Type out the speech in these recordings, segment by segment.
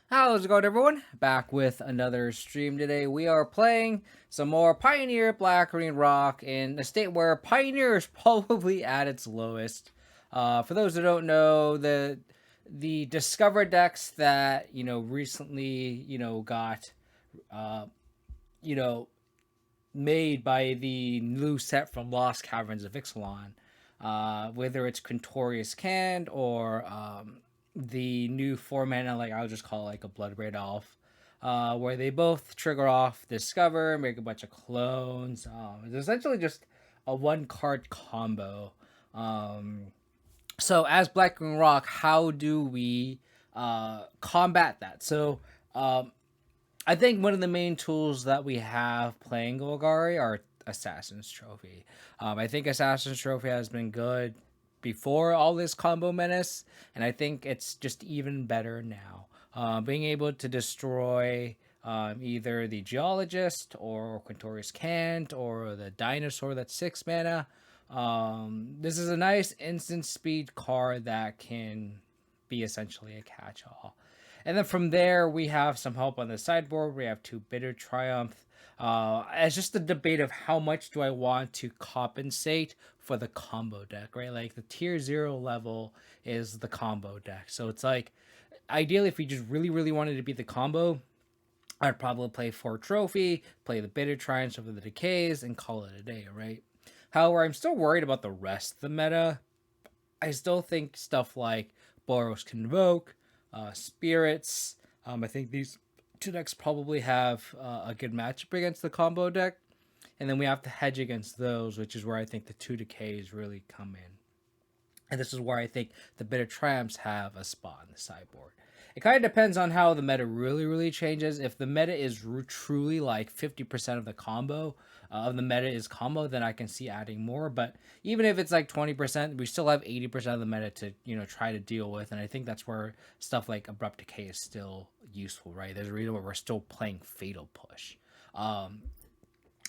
How's it going, everyone? Back with another stream today. We are playing some more Pioneer Black Green Rock in a state where Pioneer is probably at its lowest. For those who don't know, the Discover decks that recently got uh, you know made by the new set from Lost Caverns of Ixalan, whether it's Quintorius canned or the new 4 mana, like I'll just call it like a Blood Red Elf, where they both trigger off Discover, make a bunch of clones. It's essentially just a one card combo. Um, so as Black Green Rock, how do we combat that? Um, I think one of the main tools that we have playing Golgari are Assassin's Trophy. I think Assassin's Trophy has been good before all this combo menace, and I think it's just even better now. Being able to destroy either the Geologist or Quintorius Cant or the Dinosaur that's 6 mana. This is a nice instant speed card that can be essentially a catch all. And then from there, we have some help on the sideboard. We have two Bitter Triumph. It's just the debate of how much do I want to compensate for the combo deck, right? Like the tier 0 level is the combo deck. So it's like, ideally, if we just really, really wanted to beat the combo, I'd probably play 4 Trophy, play the Bitter Triumphs over the Decays, and call it a day, right? However, I'm still worried about the rest of the meta. I still think stuff like Boros Convoke, Spirits. I think these two decks probably have a good matchup against the combo deck, and then we have to hedge against those, which is where I think the two decays really come in. And this is where I think the Bitter Triumphs have a spot in the sideboard. It kind of depends on how the meta really, really changes. If the meta is truly like 50% of the combo, of the meta is combo, then I can see adding more. But even if it's like 20%, we still have 80% of the meta to, try to deal with. And I think that's where stuff like Abrupt Decay is still useful, right? There's a reason why we're still playing Fatal Push. Um,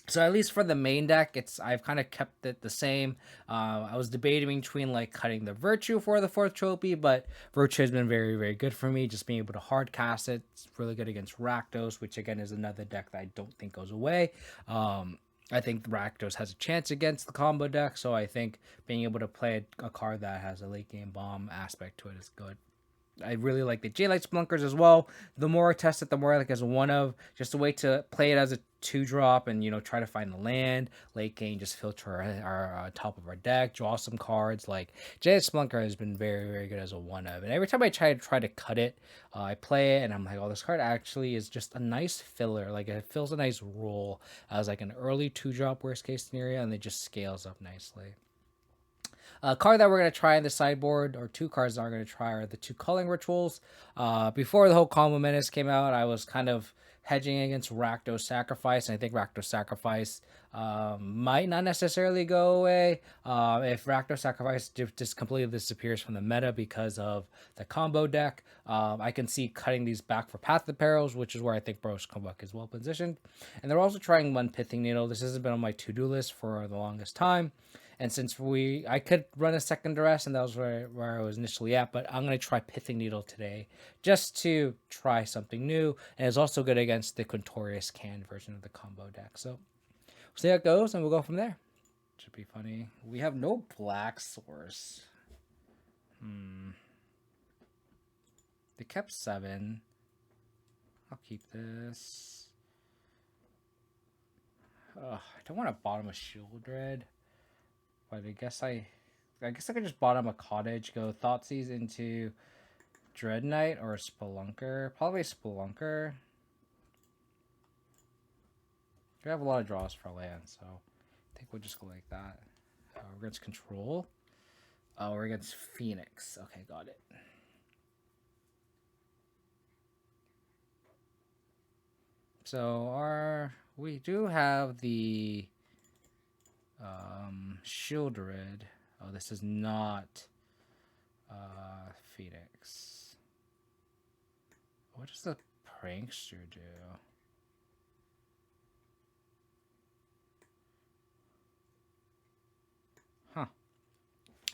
so at least for the main deck, I've kind of kept it the same. I was debating between like cutting the Virtue for the 4th Trophy, but Virtue has been very, very good for me. Just being able to hard cast it, it's really good against Rakdos, which again is another deck that I don't think goes away. I think Rakdos has a chance against the combo deck, so I think being able to play a card that has a late game bomb aspect to it is good. I really like the J-Light Splunkers as well. The more I test it, the more I like as one of. Just a way to play it as a 2 drop and, try to find the land. Late game, just filter our top of our deck, draw some cards. Like, J-Light Splunker has been very, very good as a one of. And every time I try to cut it, I play it and I'm like, oh, this card actually is just a nice filler. Like, it fills a nice role as like an early 2 drop worst case scenario, and it just scales up nicely. A card that we're going to try in the sideboard, or two cards that we're going to try, are the two culling rituals. Before the whole combo menace came out, I was kind of hedging against Rakdos Sacrifice, and I think Rakdos Sacrifice might not necessarily go away if Rakdos Sacrifice just completely disappears from the meta because of the combo deck. I can see cutting these back for Path of Perils, which is where I think Boros Convoke is well positioned. And they're also trying one Pithing Needle. This hasn't been on my to-do list for the longest time. And since I could run a second duress, and that was where I was initially at, but I'm going to try Pithing Needle today just to try something new. And it's also good against the Quintorius canned version of the combo deck. So we'll see how it goes, and we'll go from there. Should be funny. We have no black source. They kept 7. I'll keep this. I don't want to bottom a Shield Red. But I guess I could just bottom a cottage, go Thoughtseize into Dread Knight or a Spelunker. Probably Spelunker. We have a lot of draws for land, so I think we'll just go like that. We're against Control. Oh, we're against Phoenix. Okay, got it. So we do have the Shieldred. Oh, this is not Phoenix. What does the Prankster do? Huh.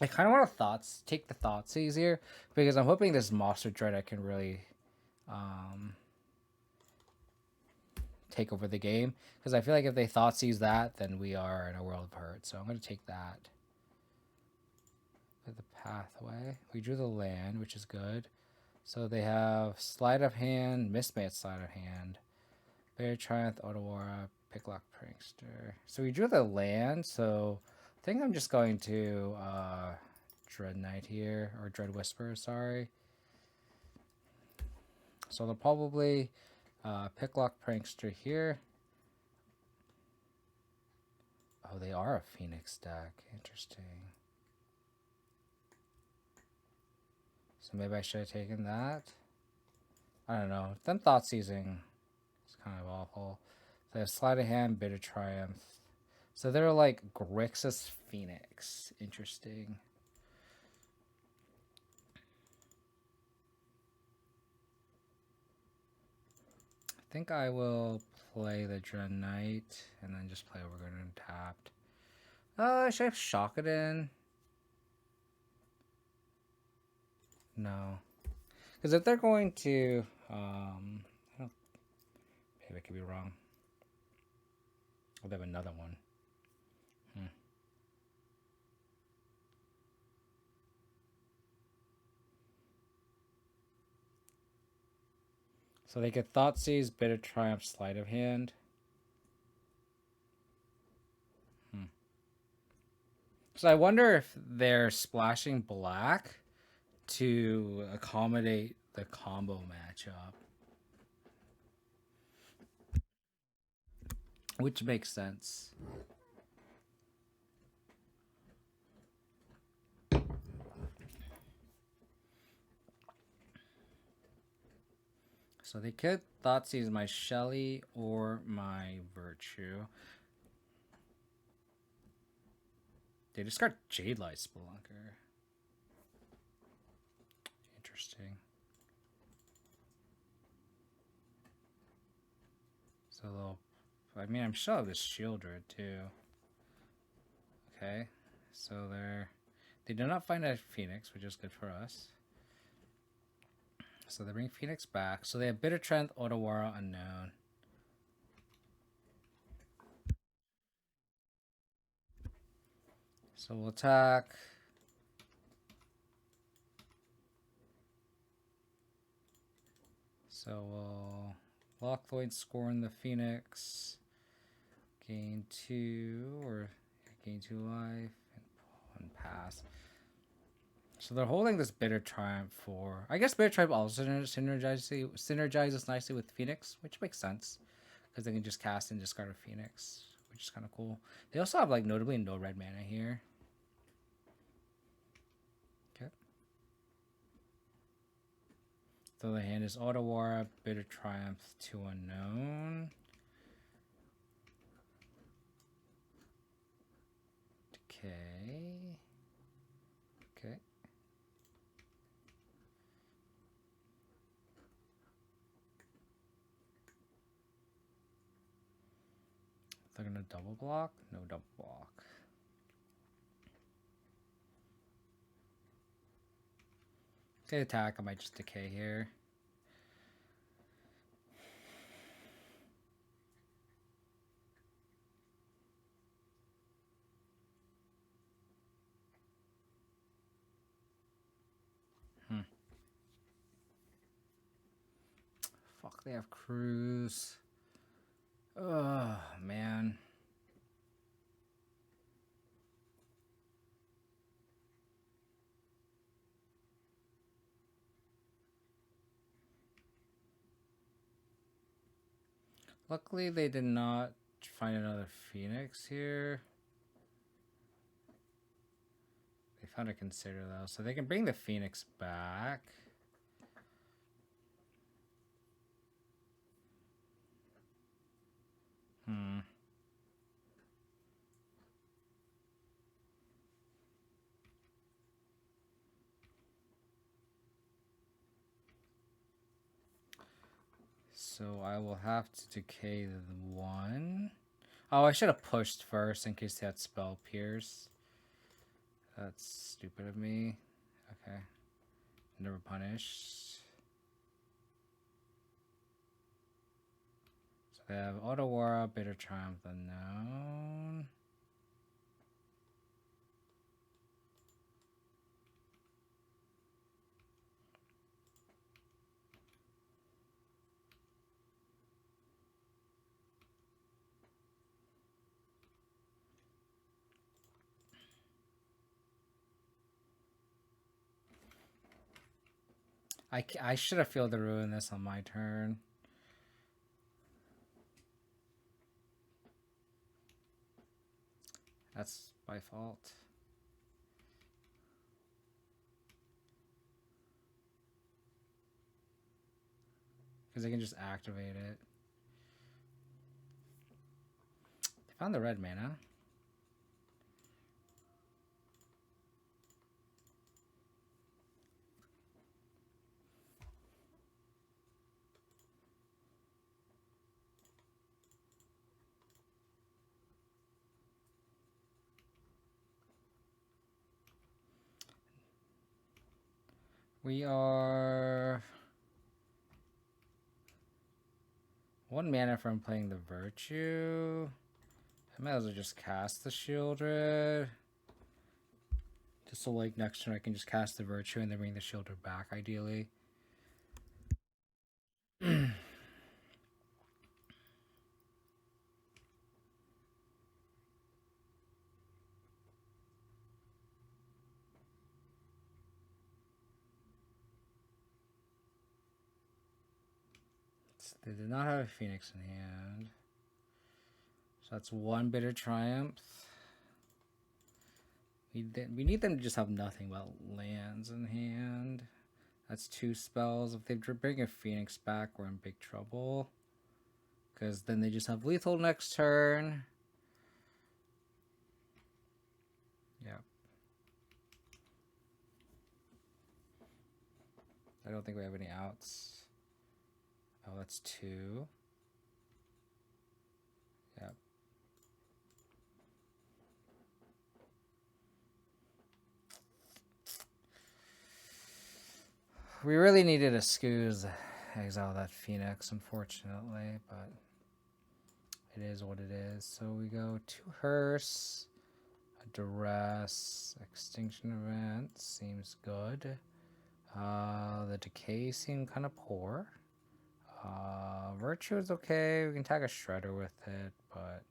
I kind of want to take the Thoughtseize here because I'm hoping this Monster Dread I can really take over the game, because I feel like if they thought seize that, then we are in a world of hurt. So I'm going to take that. The pathway. We drew the land, which is good. So they have sleight of hand, mismatch sleight of hand, Bear Triumph, Otawara, Picklock Prankster. So we drew the land. So I think I'm just going to Dread Knight here, or Dread Whisper. Sorry. So they'll probably Picklock Prankster here. Oh, they are a Phoenix deck. Interesting. So maybe I should have taken that. I don't know. Them thought seizing is kind of awful. They have Sleight of Hand, Bitter Triumph. So they're like Grixis Phoenix. Interesting. I think I will play the Dread Knight and then just play Overgrown Untapped. Should I shock it in? No. Because if they're going to, maybe I could be wrong. Oh, they have another one. So they get Thoughtseize, Bitter Triumph, Sleight of Hand. So I wonder if they're splashing black to accommodate the combo matchup. Which makes sense. So they could Thoughtseize my Shelly or my Virtue. They discard Jade Light Spelunker. Interesting. So they'll, I mean, I'm sure of this Shieldred too. Okay, so they do not find a Phoenix, which is good for us. So they bring Phoenix back. So they have Bitter Trend, Otawara, Unknown. So we'll attack. So we'll Lock Void, Scorn the Phoenix. Gain 2, or gain 2 life, and pass. So they're holding this Bitter Triumph for... I guess Bitter Triumph also synergizes nicely with Phoenix, which makes sense. Because they can just cast and discard a Phoenix, which is kind of cool. They also have, like, notably no red mana here. Okay. So the hand is Otawara, Bitter Triumph, 2 Unknown. Okay. Okay. They're gonna double block? No double block. If they attack, I might just decay here. Fuck, they have Cruise. Oh, man. Luckily, they did not find another Phoenix here. They found a Consider, though, so they can bring the Phoenix back. So I will have to decay the 1. Oh, I should have pushed first in case they had Spell Pierce. That's stupid of me. Okay. Never punished. They have Otawara, Bitter Triumph, Unknown. I should have failed to ruin this on my turn. That's my fault. Because I can just activate it. They found the red mana. We are 1 mana from playing the Virtue. I might as well just cast the Shieldred. Just so like next turn I can just cast the Virtue and then bring the Shieldred back ideally. They did not have a Phoenix in hand. So that's 1 Bitter Triumph. We need them to just have nothing but lands in hand. That's 2 spells. If they bring a Phoenix back, we're in big trouble. Because then they just have lethal next turn. Yep. I don't think we have any outs. Oh, that's 2. Yep. We really needed a Scooz exile that Phoenix, unfortunately, but it is what it is. So we go 2 Hearse, a Duress, Extinction Event seems good. The Decay seemed kind of poor. Virtue is okay. We can tag a Shredder with it, but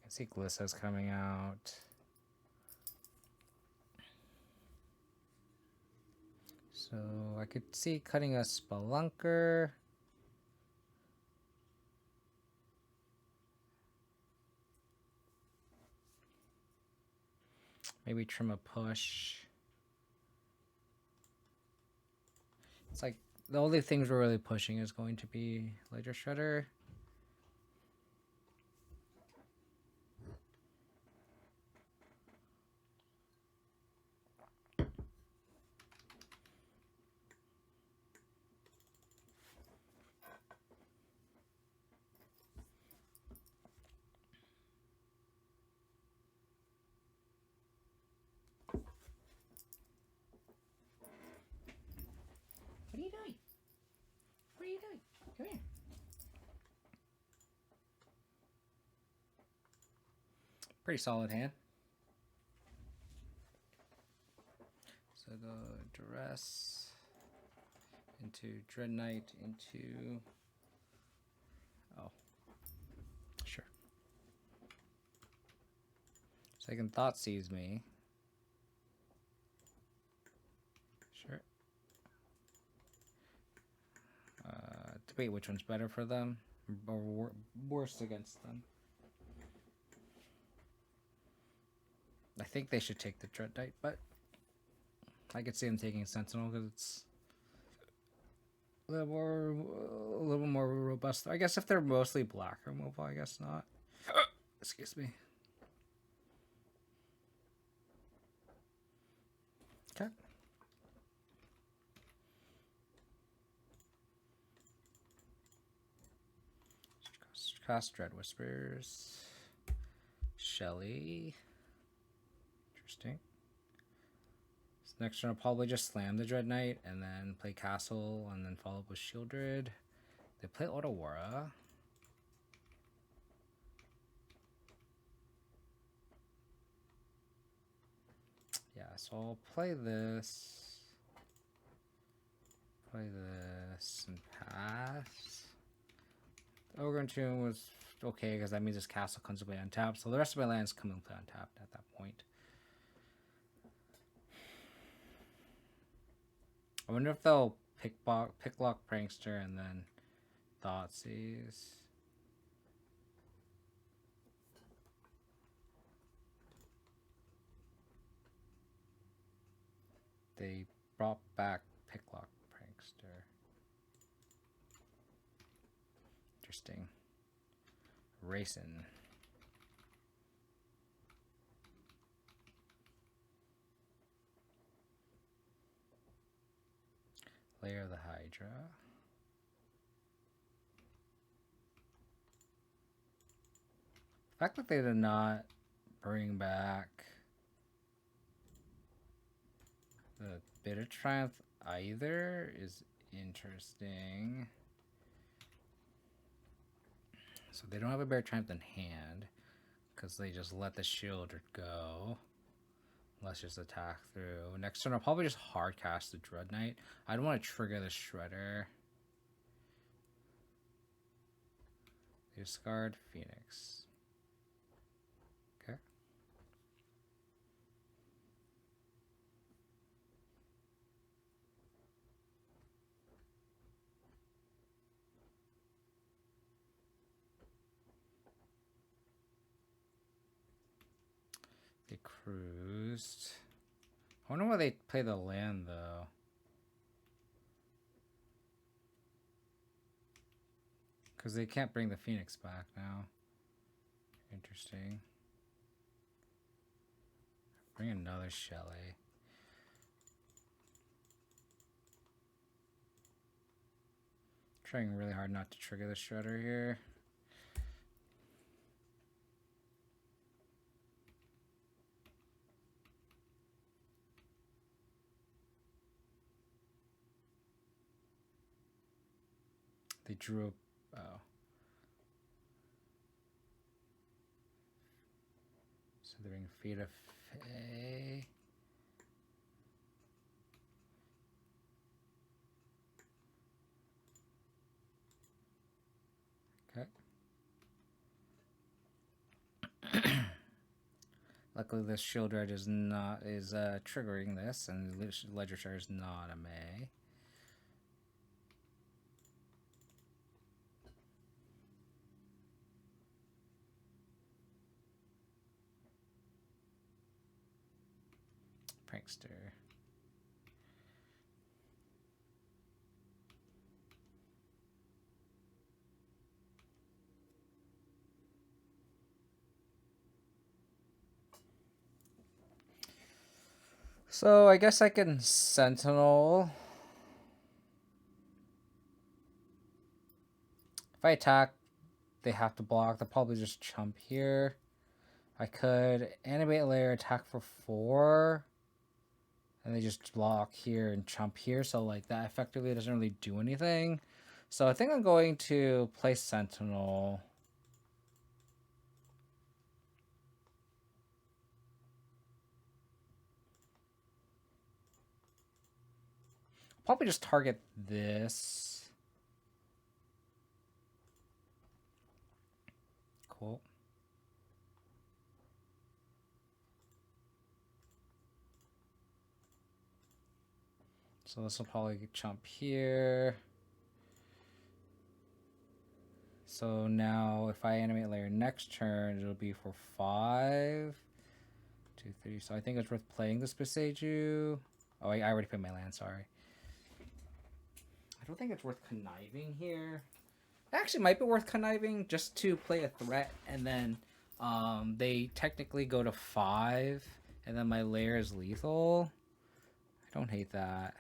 I can see Glissa's coming out. So I could see cutting a Spelunker. Maybe trim a push. It's like the only things we're really pushing is going to be Ledger Shredder. What are you doing? What are you doing? Come here. Pretty solid hand. So the Duress into Dread Knight into... Oh. Sure. Second Thought sees me. Sure. Debate which one's better for them or worse against them. I think they should take the Dread Knight, but I could see them taking Sentinel because it's a little more robust. I guess if they're mostly black removal, I guess not. Excuse me. Okay. Cast Dread Whispers. Shelly. Interesting. So next turn I'll probably just slam the Dread Knight and then play Castle and then follow up with Shieldred. They play Otawara. Yeah, so I'll play this. Play this and pass. Ogre Tomb was okay because that means this castle comes to play untapped. So the rest of my lands come and play untapped at that point. I wonder if they'll picklock Prankster and then Thoughtseize. They brought back picklock Prankster. Interesting. Racing. Layer of the Hydra. The fact that they did not bring back the Bitter Triumph either is interesting. So they don't have a Bitter Triumph in hand because they just let the shield go. Let's just attack through. Next turn I'll probably just hard cast the Dread Knight. I don't want to trigger the Shredder. Discard Phoenix. Okay. They cruised. I wonder why they play the land though. Because they can't bring the Phoenix back now. Interesting. Bring another Shelley. Trying really hard not to trigger the Shredder here. They drew a... Oh. So they're bringing Feet of Fae. Okay. Luckily this Shield Dredge is triggering this, and Ledger Shard is not a May. Prankster. So I guess I can Sentinel. If I attack, they have to block. They'll probably just chump here. I could Animate Layer, attack for 4. And they just block here and chump here. So like that effectively doesn't really do anything. So I think I'm going to play Sentinel. Probably just target this. Cool. So this will probably jump here. So now if I Animate Layer next turn, it'll be for 5, 2, 3. So I think it's worth playing this Beseju. Oh, I already put my land, sorry. I don't think it's worth conniving here. It actually might be worth conniving just to play a threat, and then they technically go to 5, and then my layer is lethal. I don't hate that.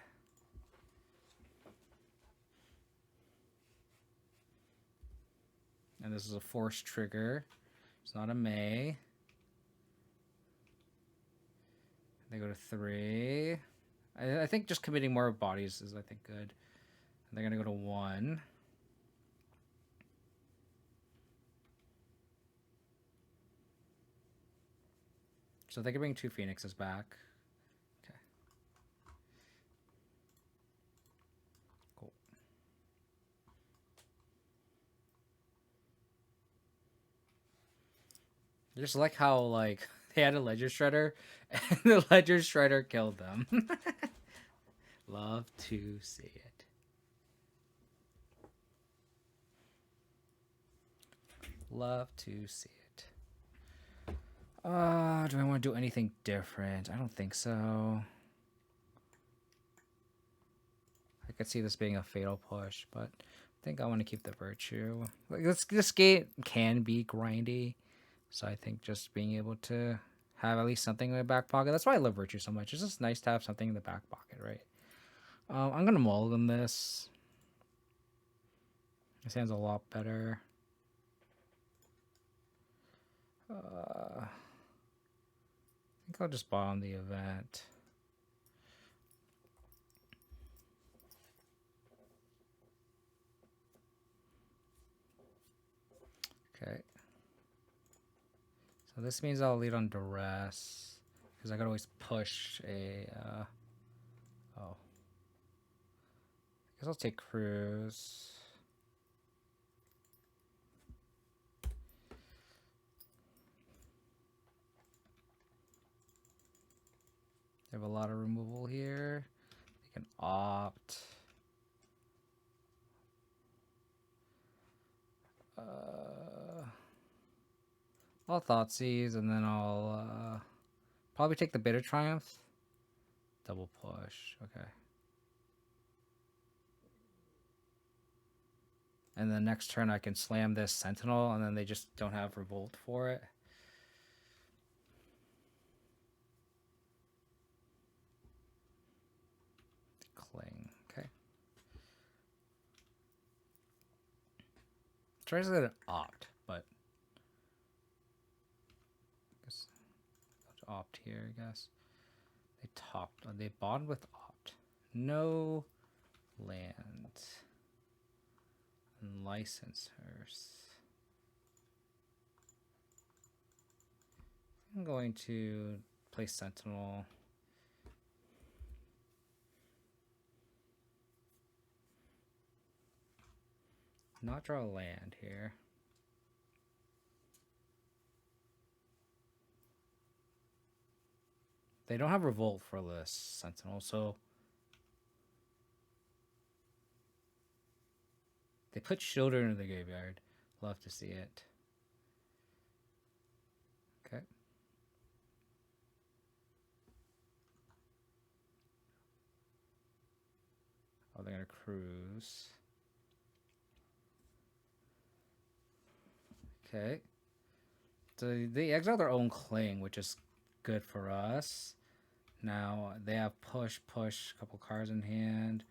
And this is a force trigger. It's not a May. They go to 3. I think just committing more bodies is, I think, good. And they're going to go to 1. So they can bring 2 Phoenixes back. Okay. Cool. I just like how, like, they had a Ledger Shredder, and the Ledger Shredder killed them. Love to see it. Love to see it. Do I want to do anything different? I don't think so. I could see this being a fatal push, but I think I want to keep the Virtue. Like this game can be grindy, so I think just being able to have at least something in my back pocket. That's why I love Virtue so much. It's just nice to have something in the back pocket, right? I'm gonna mulligan this. This hand's a lot better. I think I'll just bomb the event. Okay. So this means I'll lead on duress, because I could always push a, oh. I guess I'll take cruise. They have a lot of removal here. They can opt. I'll Thoughtseize, and then I'll probably take the Bitter Triumph. Double push. Okay. And then next turn I can slam this Sentinel, and then they just don't have Revolt for it. Cling. Okay. Tries to get an opt, but I guess I'll opt here, I guess. They topped. They bottomed with opt. No land. And licensors. I'm going to play Sentinel. Not draw a land here. They don't have Revolt for this Sentinel, so they put Shielder into the graveyard. Love to see it. Okay. Oh, they're gonna cruise. Okay. So they exile their own Cling, which is good for us. Now they have push, a couple cards in hand.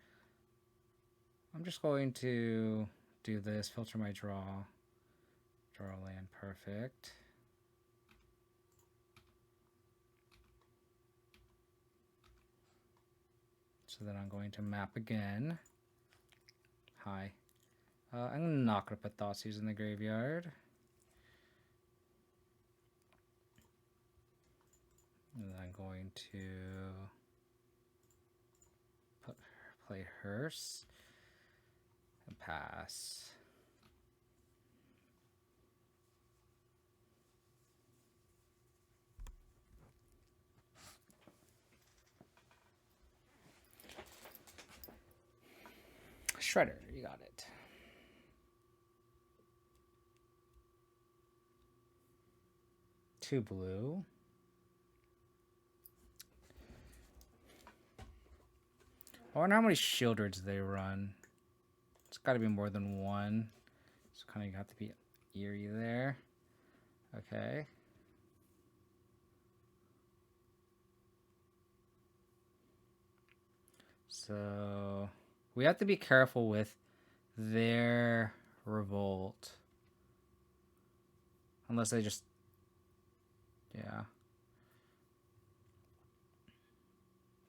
I'm just going to do this, filter my draw. Draw a land, perfect. So then I'm going to map again. Hi. I'm not going to put Thoughtseize in the graveyard. And I'm going to play Hearse and pass. Shredder, you got it. Two blue. I wonder how many Shielders they run. It's got to be more than one. So kind of have to be eerie there. Okay. So we have to be careful with their Revolt. Unless they just... Yeah.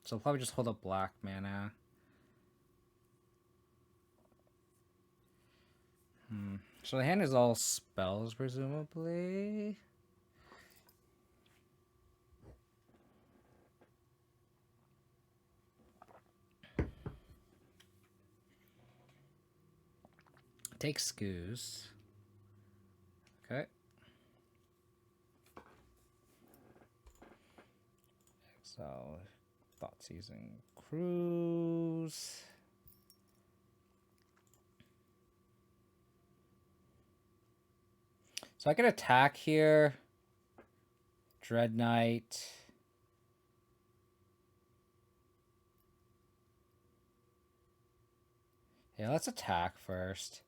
So I'll probably just hold up black mana. So the hand is all spells, presumably. Take Scoos. Okay. Exile Thought-Seizing Cruise. So I can attack here. Dread Knight. Yeah, let's attack first.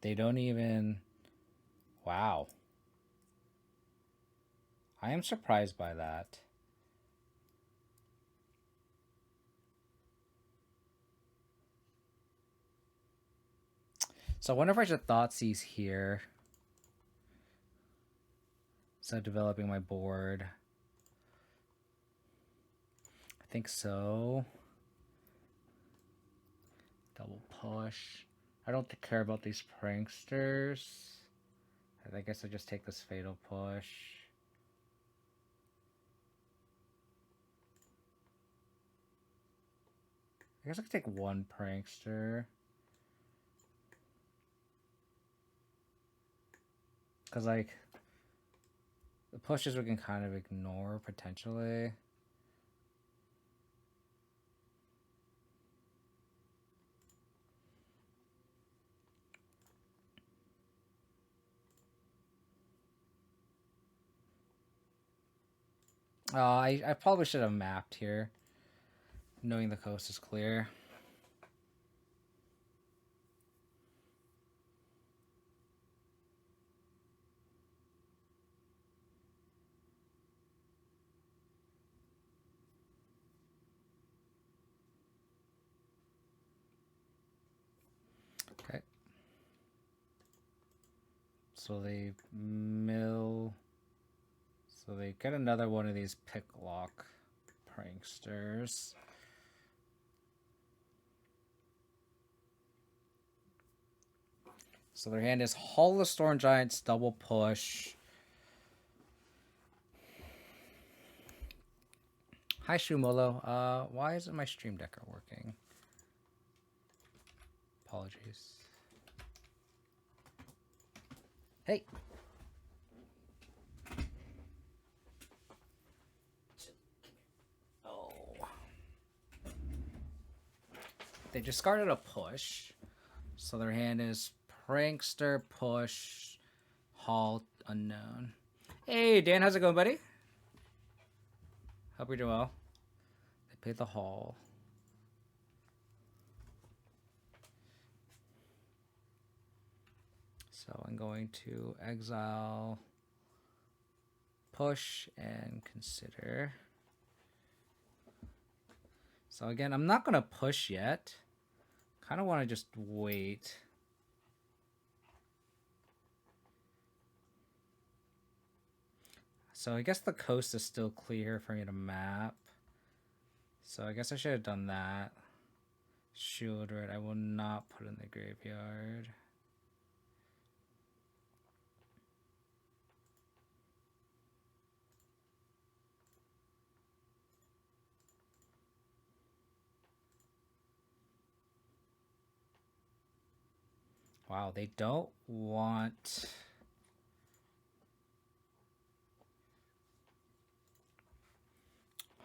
They don't even... Wow. I am surprised by that. So I wonder if I should Thoughtseize here. So developing my board. I think so. Double push. I don't care about these pranksters. I guess I just take this fatal push. I guess I could take one prankster. Because, like, the pushes we can kind of ignore, potentially. I probably should have mapped here, knowing the coast is clear. Okay. So they mill. So they get another one of these picklock pranksters. So their hand is Hall of Storm Giants, double push. Hi Shumolo. Why isn't my Stream Decker working? Apologies. Hey. Oh. They discarded a push. So their hand is Prankster, push, Halt, unknown. Hey, Dan, how's it going, buddy? Hope you're doing well. They paid the Hall. So I'm going to exile, push, and consider. So again, I'm not going to push yet. Kind of want to just wait. So I guess the coast is still clear for me to map. So I guess I should have done that. Shieldred, I will not put in the graveyard. Wow, they don't want...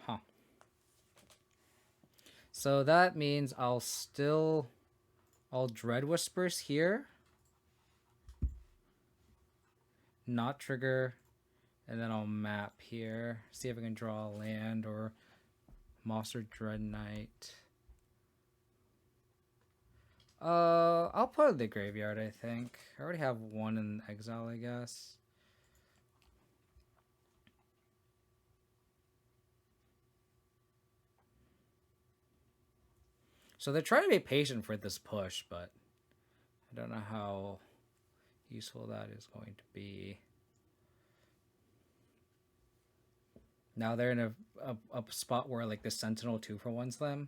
Huh. So that means I'll Dread Whispers here. Not trigger. And then I'll map here. See if I can draw a land or Monster Dread Knight. I'll put it in the graveyard, I think. I already have one in exile, I guess. So they're trying to be patient for this push, but I don't know how useful that is going to be. Now they're in a spot where like the Sentinel 2-for-1's them.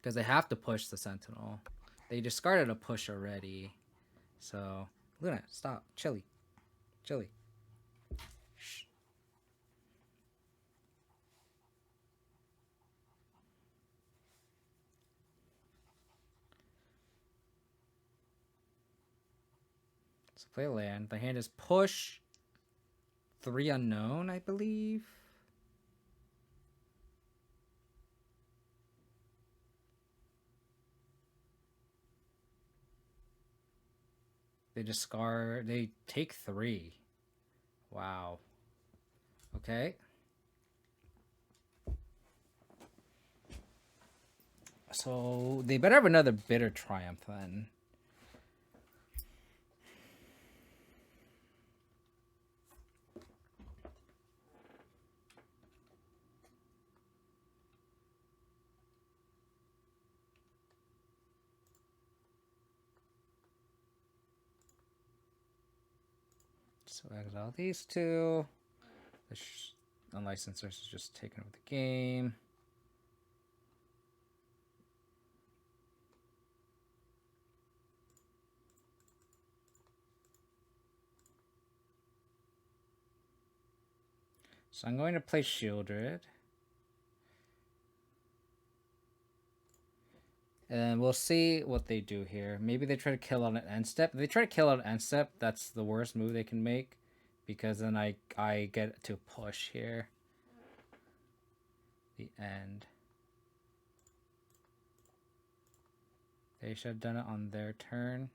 Because they have to push the Sentinel. They discarded a push already. So, Luna, stop. Chili. Chili. Shh. So play land. The hand is push 3 unknown, I believe. They discard. They take 3. Wow. Okay. So they better have another Bitter Triumph then. So exile these 2. The Unlicensed is just taking over the game. So I'm going to play Shieldred. And we'll see what they do here. Maybe they try to kill on an end step. If they try to kill on an end step, that's the worst move they can make. Because then I get to push here. The end. They should have done it on their turn.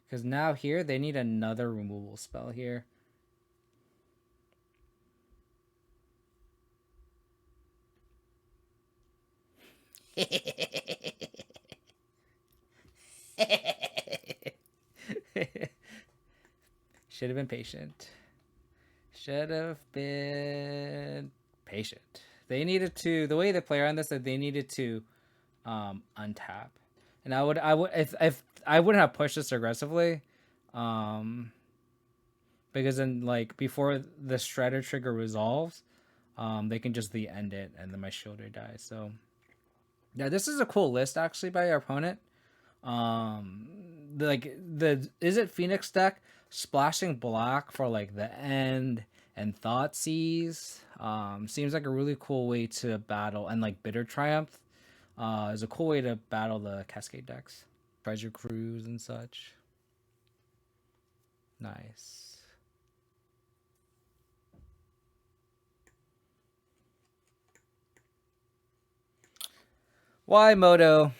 Because now here, they need another removal spell here. Should have been patient. Should have been patient. They needed to, the way they play around this, that they needed to untap. And I would if I wouldn't have pushed this aggressively, because then like before the Shredder trigger resolves, they can just end it and then my Shielder dies. So yeah, this is a cool list actually by our opponent. The Izzet Phoenix deck splashing black for like the end and Thoughtseize seems like a really cool way to battle, and like Bitter Triumph is a cool way to battle the Cascade decks, Treasure Cruise and such. Nice. Why, Moto?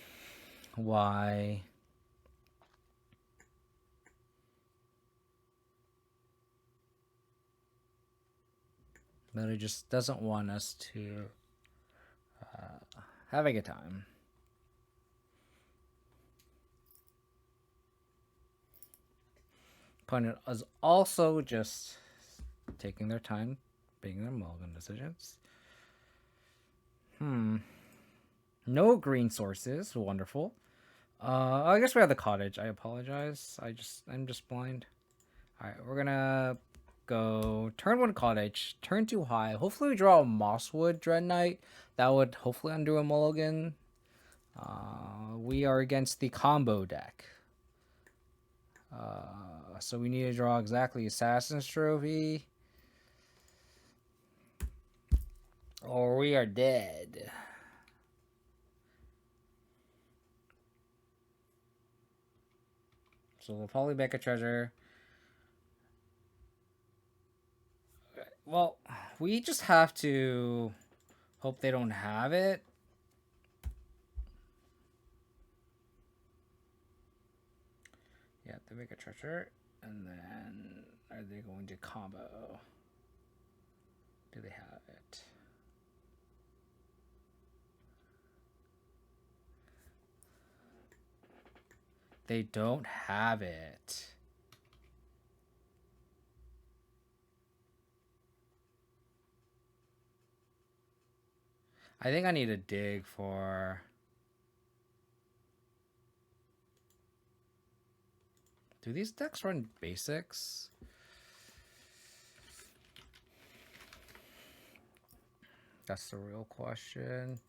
Why? Moto just doesn't want us to have a good time. Opponent is also just taking their time, making their mulligan decisions. No green sources. Wonderful. I guess we have the cottage. I apologize. I'm just blind. All right, we're gonna go turn 1 cottage, turn 2 high. Hopefully we draw a Mosswood Dread Knight. That would hopefully undo a mulligan. We are against the combo deck. So we need to draw exactly Assassin's Trophy, or we are dead. So we'll probably make a treasure. Well, we just have to hope they don't have it. Yeah, they make a treasure. And then are they going to combo? Do they have it? They don't have it. I think I need to dig for... Do these decks run basics? That's the real question.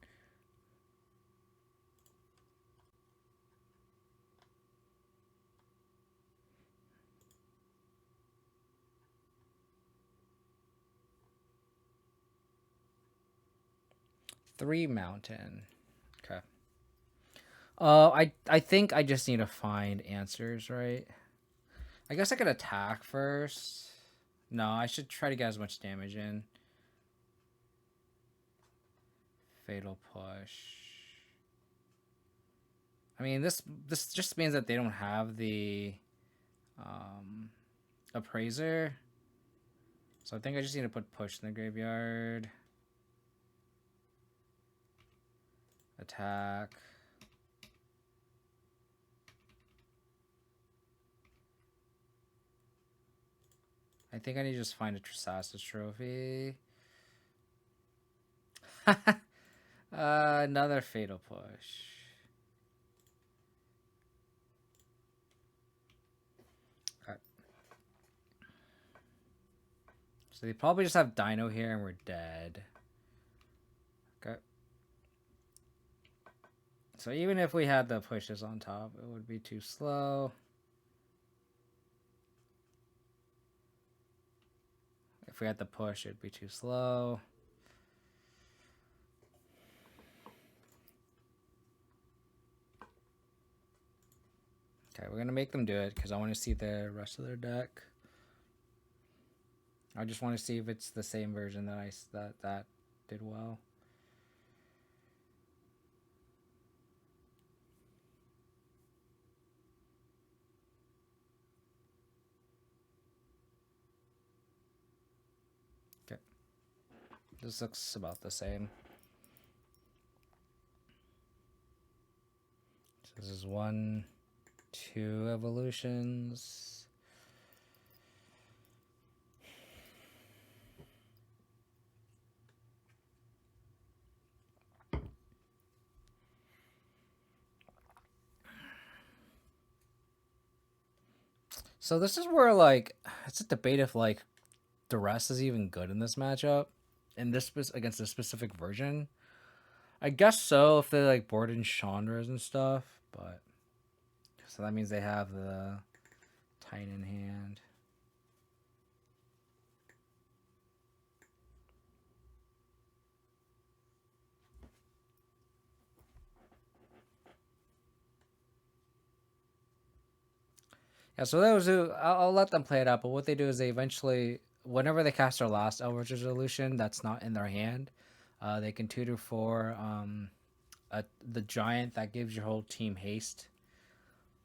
3 mountain. Okay. I think I just need to find answers, right? I guess I could attack first. No, I should try to get as much damage in. Fatal push. I mean, this just means that they don't have the Appraiser. So I think I just need to put push in the graveyard. Attack. I think I need to just find a Trissasis trophy. Another fatal push. Okay. So they probably just have Dino here and we're dead. Okay. So even if we had the pushes on top, it would be too slow. If we had the push, it'd be too slow. Okay, we're gonna make them do it because I want to see the rest of their deck. I just want to see if it's the same version that did well. Okay, this looks about the same. So this is 1, 2 evolutions. So this is where, like, it's a debate if, like, Duress is even good in this matchup. In this against this specific version. I guess so if they, like, board in Chandras and stuff, but... So that means they have the Titan in hand. Yeah, so those who I'll let them play it out, but what they do is they eventually, whenever they cast their last Eldritch Resolution that's not in their hand, they can tutor for the giant that gives your whole team haste,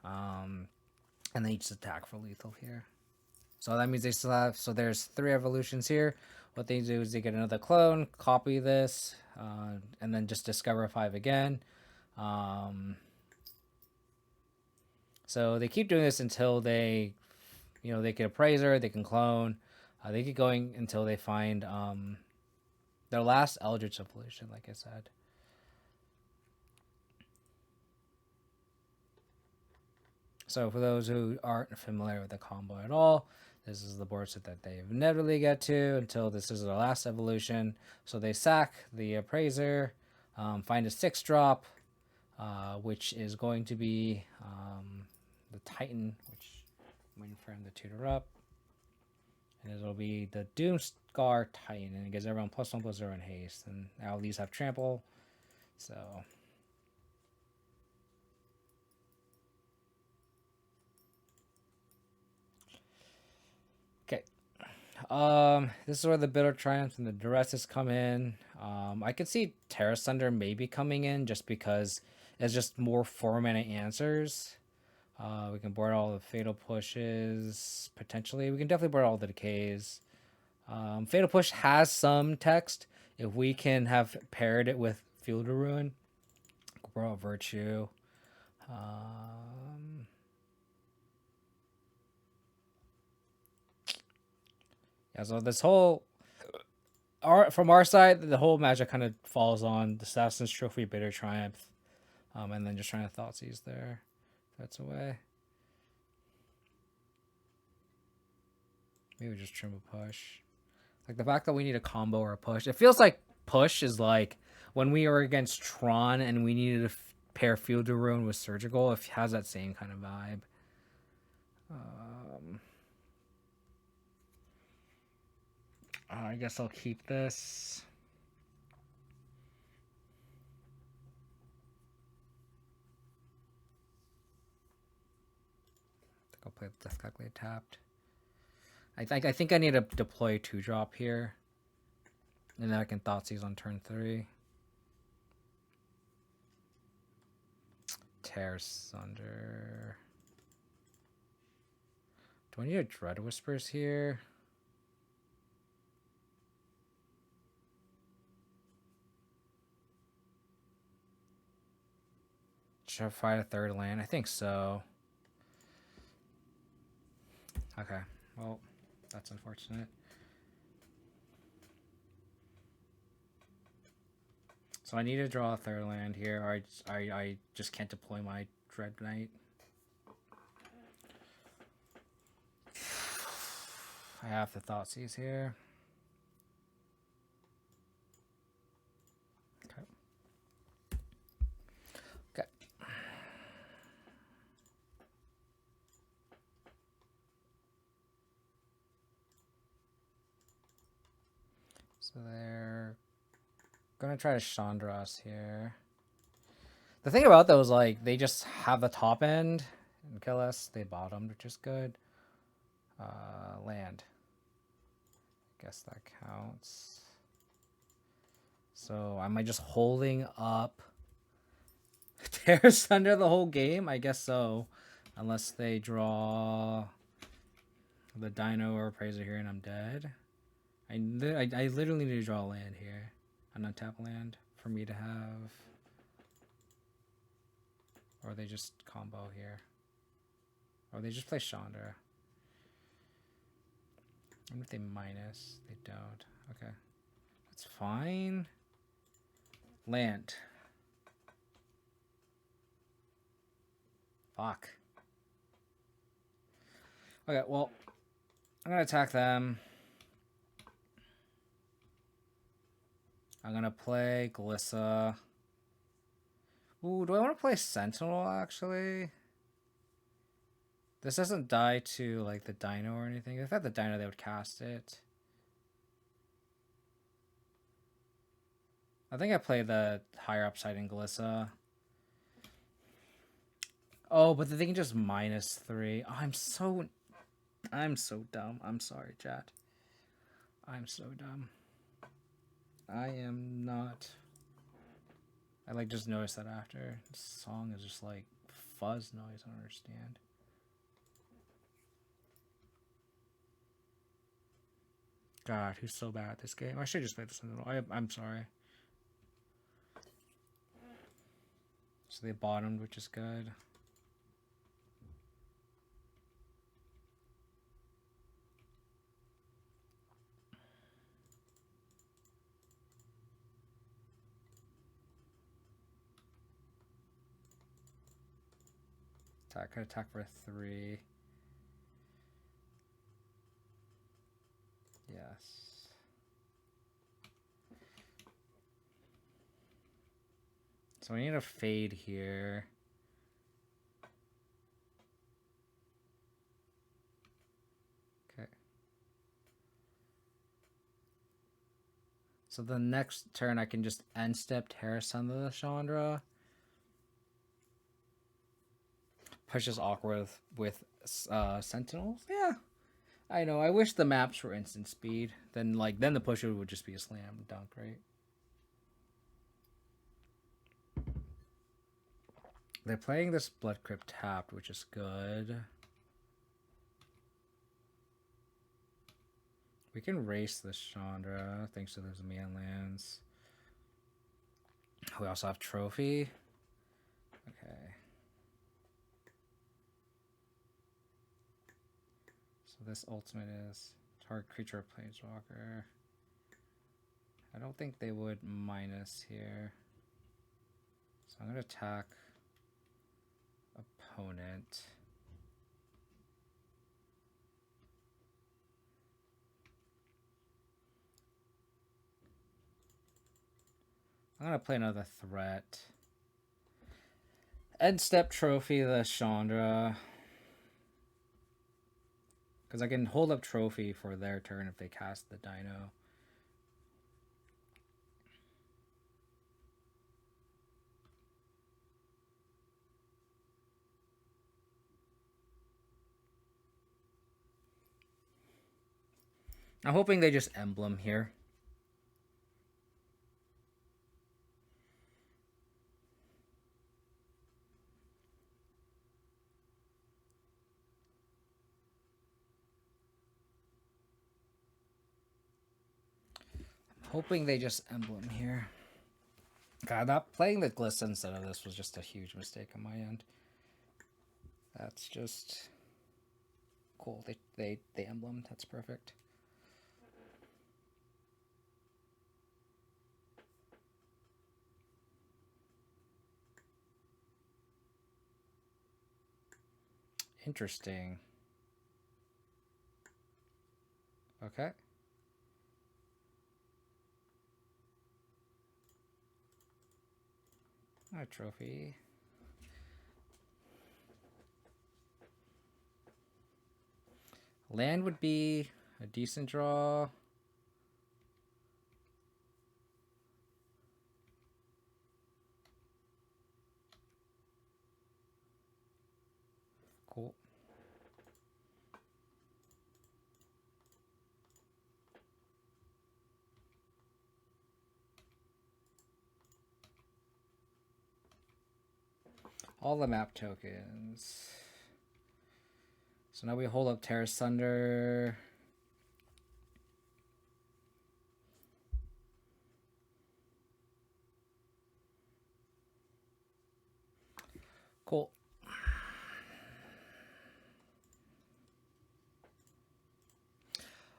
and they just attack for lethal here. So that means they still have. So there's 3 evolutions here. What they do is they get another clone, copy this, and then just discover 5 again. So they keep doing this until they, they get Appraiser, they can clone, they keep going until they find their last Eldritch Evolution, like I said. So for those who aren't familiar with the combo at all, this is the board set that they inevitably get to until this is their last evolution. So they sack the Appraiser, find a 6-drop, which is going to be the Titan, which I'm waiting for him to tutor up. And it'll be the Doomscar Titan, and it gives everyone +1/+0 in haste. And all these have trample, so... Okay. This is where the Bitter Triumphs and the Duresses come in. I could see Terra Sunder maybe coming in just because it's just more 4-mana answers. We can board all the Fatal Pushes, potentially. We can definitely board all the Decays. Fatal Push has some text. If we can have paired it with Field of Ruin, board all Virtue. Yeah, so this whole... from our side, the whole magic kind of falls on the Assassin's Trophy, Bitter Triumph, and then just trying to Thoughtseize there. That's away. Maybe just trim a push. Like the fact that we need a combo or a push. It feels like push is like when we were against Tron and we needed to pair Field of Ruin with Surgical. It has that same kind of vibe. I guess I'll keep this. play the Death Calculator tapped. I think I need to deploy 2-drop here. And then I can Thoughtseize on turn 3. Tear Sunder. Do I need a Dread Whispers here? Should I fight a 3rd land? I think so. Okay, well, that's unfortunate. So I need to draw a 3rd land here, or I just can't deploy my Dread Knight. I have the Thoughtseize here. Okay. Okay. So they're gonna try to Chandra us here. The thing about those, like, they just have the top end and kill us. They bottomed, which is good. Land. Guess that counts. So am I just holding up Tears under the whole game? I guess so. Unless they draw the Dino or Appraiser here and I'm dead. I literally need to draw a land here. An untapped land for me to have. Or they just combo here. Or they just play Chandra. I wonder if they minus. They don't. Okay. That's fine. Land. Fuck. Okay, well, I'm gonna attack them. I'm gonna play Glissa. Ooh, do I want to play Sentinel, actually? This doesn't die to, like, the Dino or anything. If I had the Dino, they would cast it. I think I play the higher upside in Glissa. Oh, but they can just -3. Oh, I'm so dumb. I'm sorry, chat. I'm so dumb. I am not. I, like, just noticed that after. This song is just, like, fuzz noise. I don't understand. God, who's so bad at this game? I should just play the Sentinel. I'm sorry. So they bottomed, which is good. I could attack for 3. Yes. So I need a fade here. Okay. So the next turn I can just end step Terrace on the Chandra. Pushes awkward with Sentinels. Yeah. I know. I wish the maps were instant speed. Then the pusher would just be a slam dunk, right? They're playing this Blood Crypt tapped, which is good. We can race this Chandra thanks to those man lands. We also have Trophy. Okay. So this ultimate is target creature or planeswalker. I don't think they would minus here. So I'm going to attack opponent. I'm going to play another threat. End step Trophy the Chandra. Because I can hold up Trophy for their turn if they cast the Dino. I'm hoping they just emblem here. Hoping they just emblem here. God, not playing the Glissa instead of this was just a huge mistake on my end. That's just cool. They emblem. That's perfect. Interesting. Okay. A trophy. Land would be a decent draw. Cool. All the map tokens. So now we hold up Terra Sunder. Cool.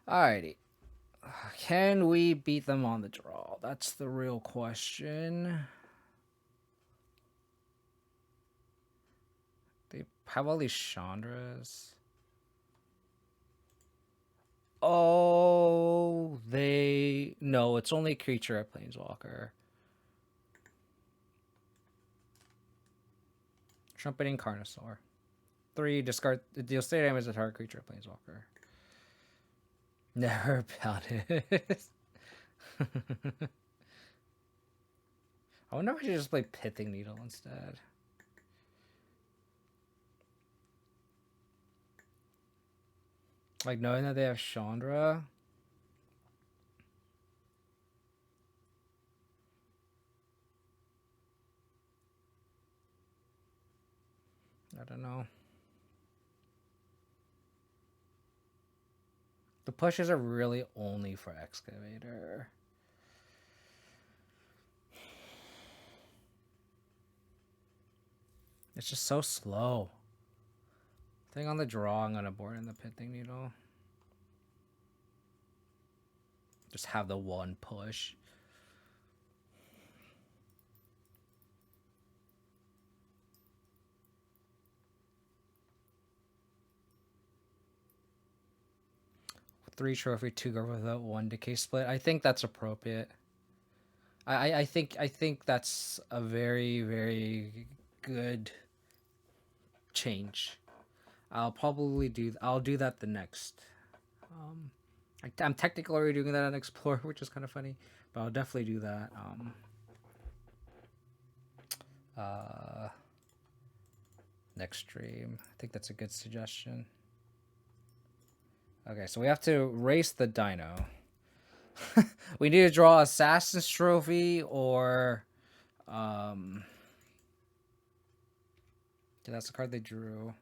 Alrighty. Can we beat them on the draw? That's the real question. They have all these Chandras. Oh, no, it's only creature at Planeswalker. Trumpeting Carnosaur. 3, discard, deal state damage to target creature at Planeswalker. Never about it. I wonder if I should just play Pithing Needle instead. Like, knowing that they have Chandra. I don't know. The pushes are really only for Excavator. It's just so slow. I think on the draw, I'm going to board in the Pithing Needle. Just have the one push. Three trophy, 2 go without 1 decay split. I think that's appropriate. I think that's a very, very good change. I'll do that the next. I'm technically already doing that on Explore, which is kind of funny, but I'll definitely do that. Next stream. I think that's a good suggestion. Okay, so we have to race the dino. We need to draw Assassin's Trophy or that's the card they drew.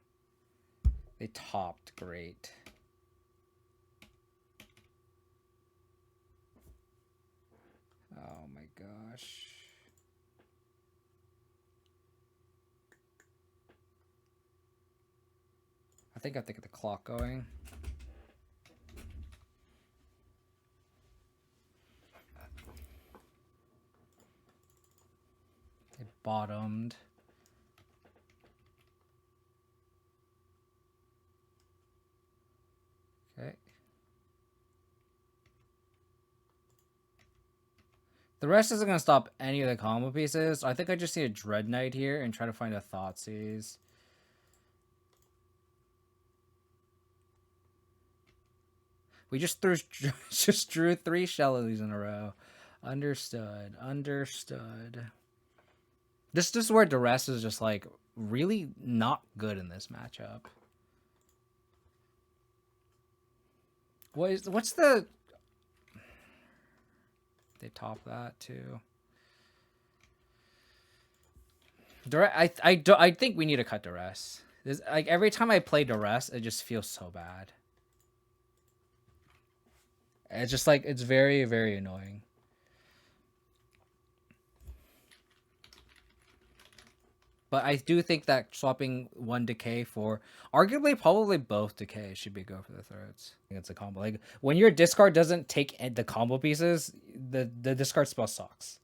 They topped. Great. Oh my gosh. I think I have to get the clock going. They bottomed. Okay. The rest isn't going to stop any of the combo pieces. I think I just need a Dread Knight here and try to find a Thoughtseize. We just drew 3 Shellies in a row. Understood. Understood. This is where Duress is just like really not good in this matchup. What's the... They top that too. I think we need to cut duress. Like every time I play duress, it just feels so bad. It's just like it's very, very annoying. But I do think that swapping one decay for arguably probably both decay should be go for the throats. I think it's a combo. Like when your discard doesn't take the combo pieces, the discard spell sucks.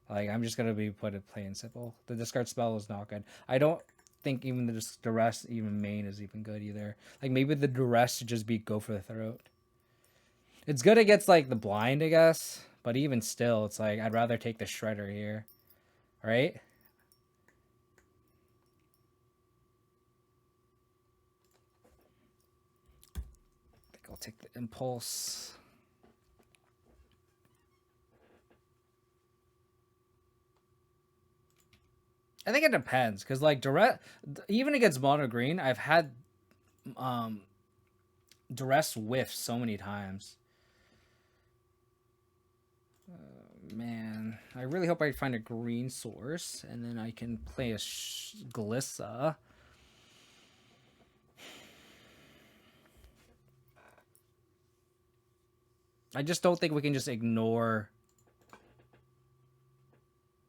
Like I'm just gonna be put it plain and simple. The discard spell is not good. I don't think even the duress even main is even good either. Like maybe the duress should just be go for the throat. It's good against like the blind, I guess. But even still, it's like I'd rather take the shredder here, right? I think I'll take the impulse. I think it depends, because like direct, even against mono green, I've had duress whiff so many times. Man, I really hope I find a green source, and then I can play a Glissa. I just don't think we can just ignore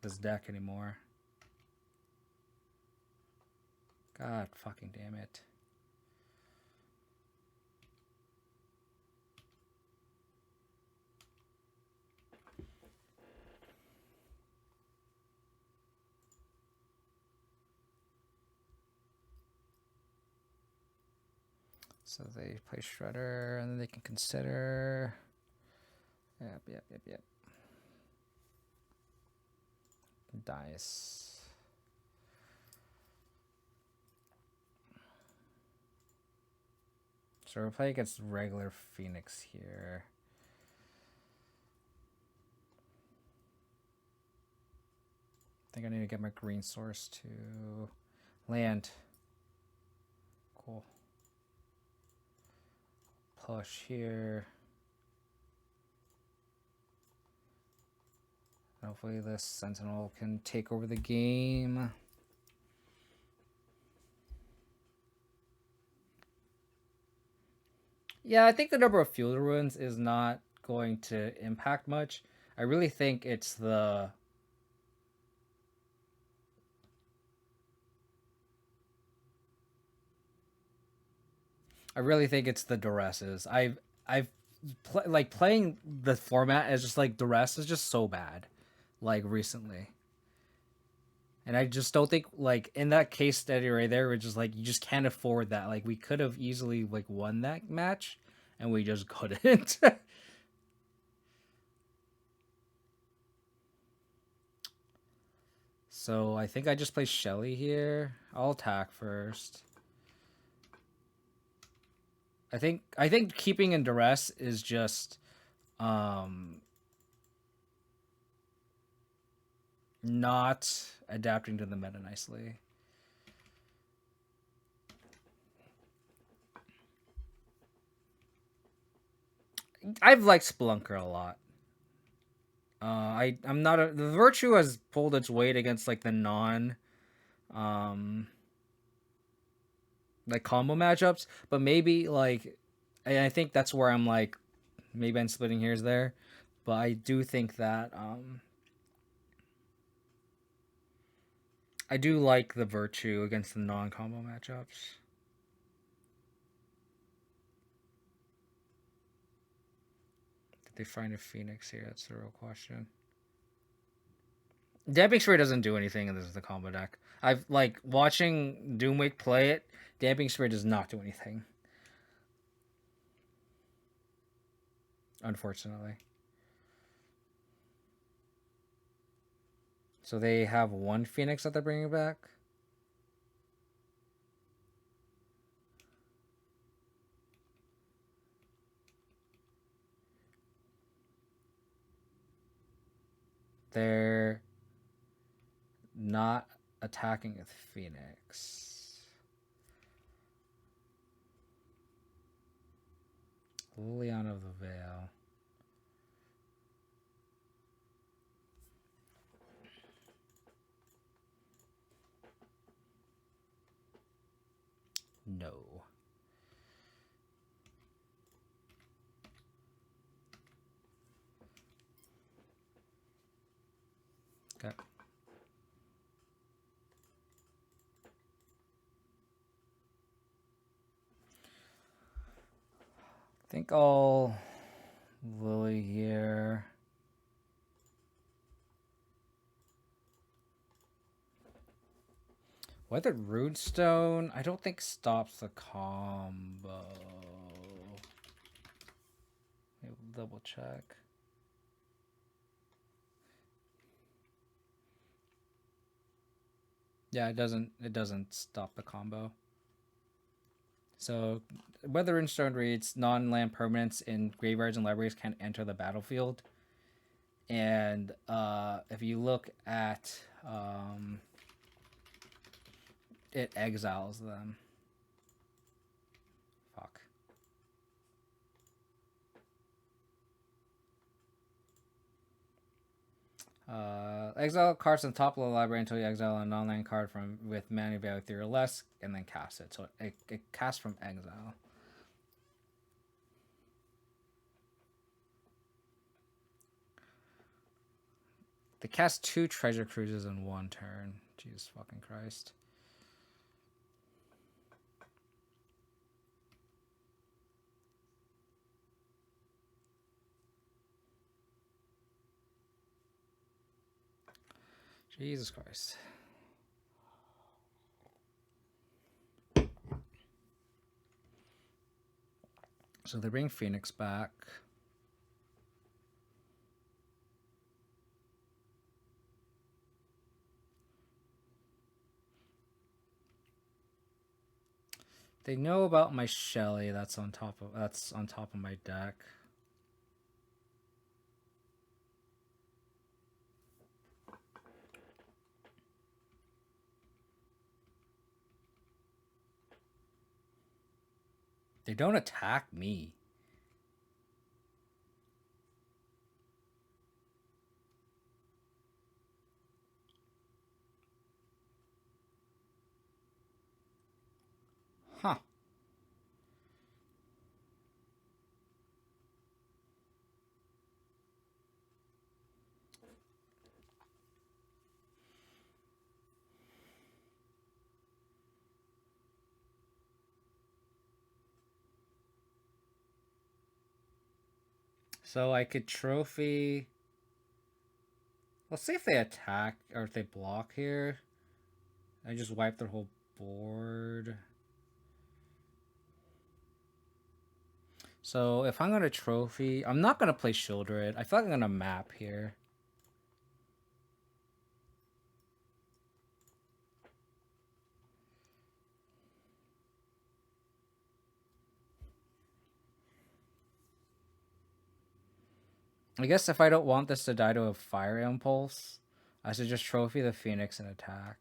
this deck anymore. God fucking damn it. So they play Shredder, and then they can consider... Yep. Dice. So we're playing against regular Phoenix here. I think I need to get my green source to land. Cool. Push here. Hopefully this Sentinel can take over the game. Yeah, I think the number of field ruins is not going to impact much. I really think it's the... I really think it's the duresses. Like playing the format is just like duress is just so bad. Like recently, and I just don't think like in that case study right there, we're just like you just can't afford that. Like we could have easily like won that match, and we just couldn't. So I think I just play Shelly here. I'll attack first. I think keeping in duress is just not adapting to the meta nicely. I've liked Spelunker a lot. I'm not the Virtue has pulled its weight against like the non like combo matchups, but maybe like I think that's where I'm like maybe I'm splitting hairs there, but I do think that I do like the Virtue against the non-combo matchups. Did they find a Phoenix here? That's the real question. Damping Spray doesn't do anything in this is the combo deck. I've like watching Doomwake play it. Damping Spray does not do anything. Unfortunately. So they have one Phoenix that they're bringing back. They're not attacking with Phoenix. Liliana of the Veil. No. Okay. I think I'll Lily here. Weathered Runestone, I don't think stops the combo. We'll double check. Yeah, it doesn't stop the combo. So Weathered Runestone reads non-land permanents in graveyards and libraries can't enter the battlefield. And if you look at it exiles them. Fuck. Exile cards on top of the library until you exile a non-land card from with mana value 3 or less, and then cast it. So it casts from exile. They cast 2 treasure cruises in 1 turn. Jesus fucking Christ. Jesus Christ. So they bring Phoenix back. They know about my Shelly that's on top of my deck. They don't attack me. Huh. So I could trophy. Let's see if they attack or if they block here. I just wipe their whole board. So if I'm going to trophy, I'm not going to play Shieldred. I feel like I'm going to map here. I guess if I don't want this to die to a Fire Impulse, I should just trophy the Phoenix and attack.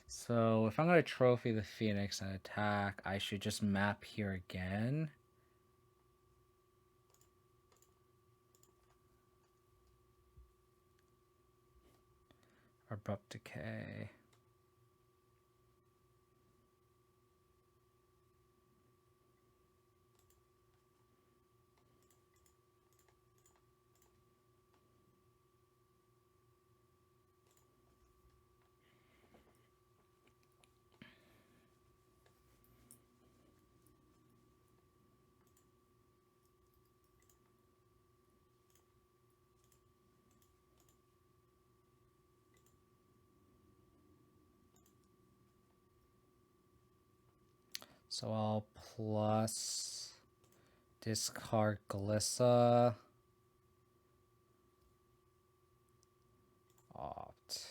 So if I'm going to trophy the Phoenix and attack, I should just map here again. Abrupt Decay. So I'll plus discard Glissa. Opt.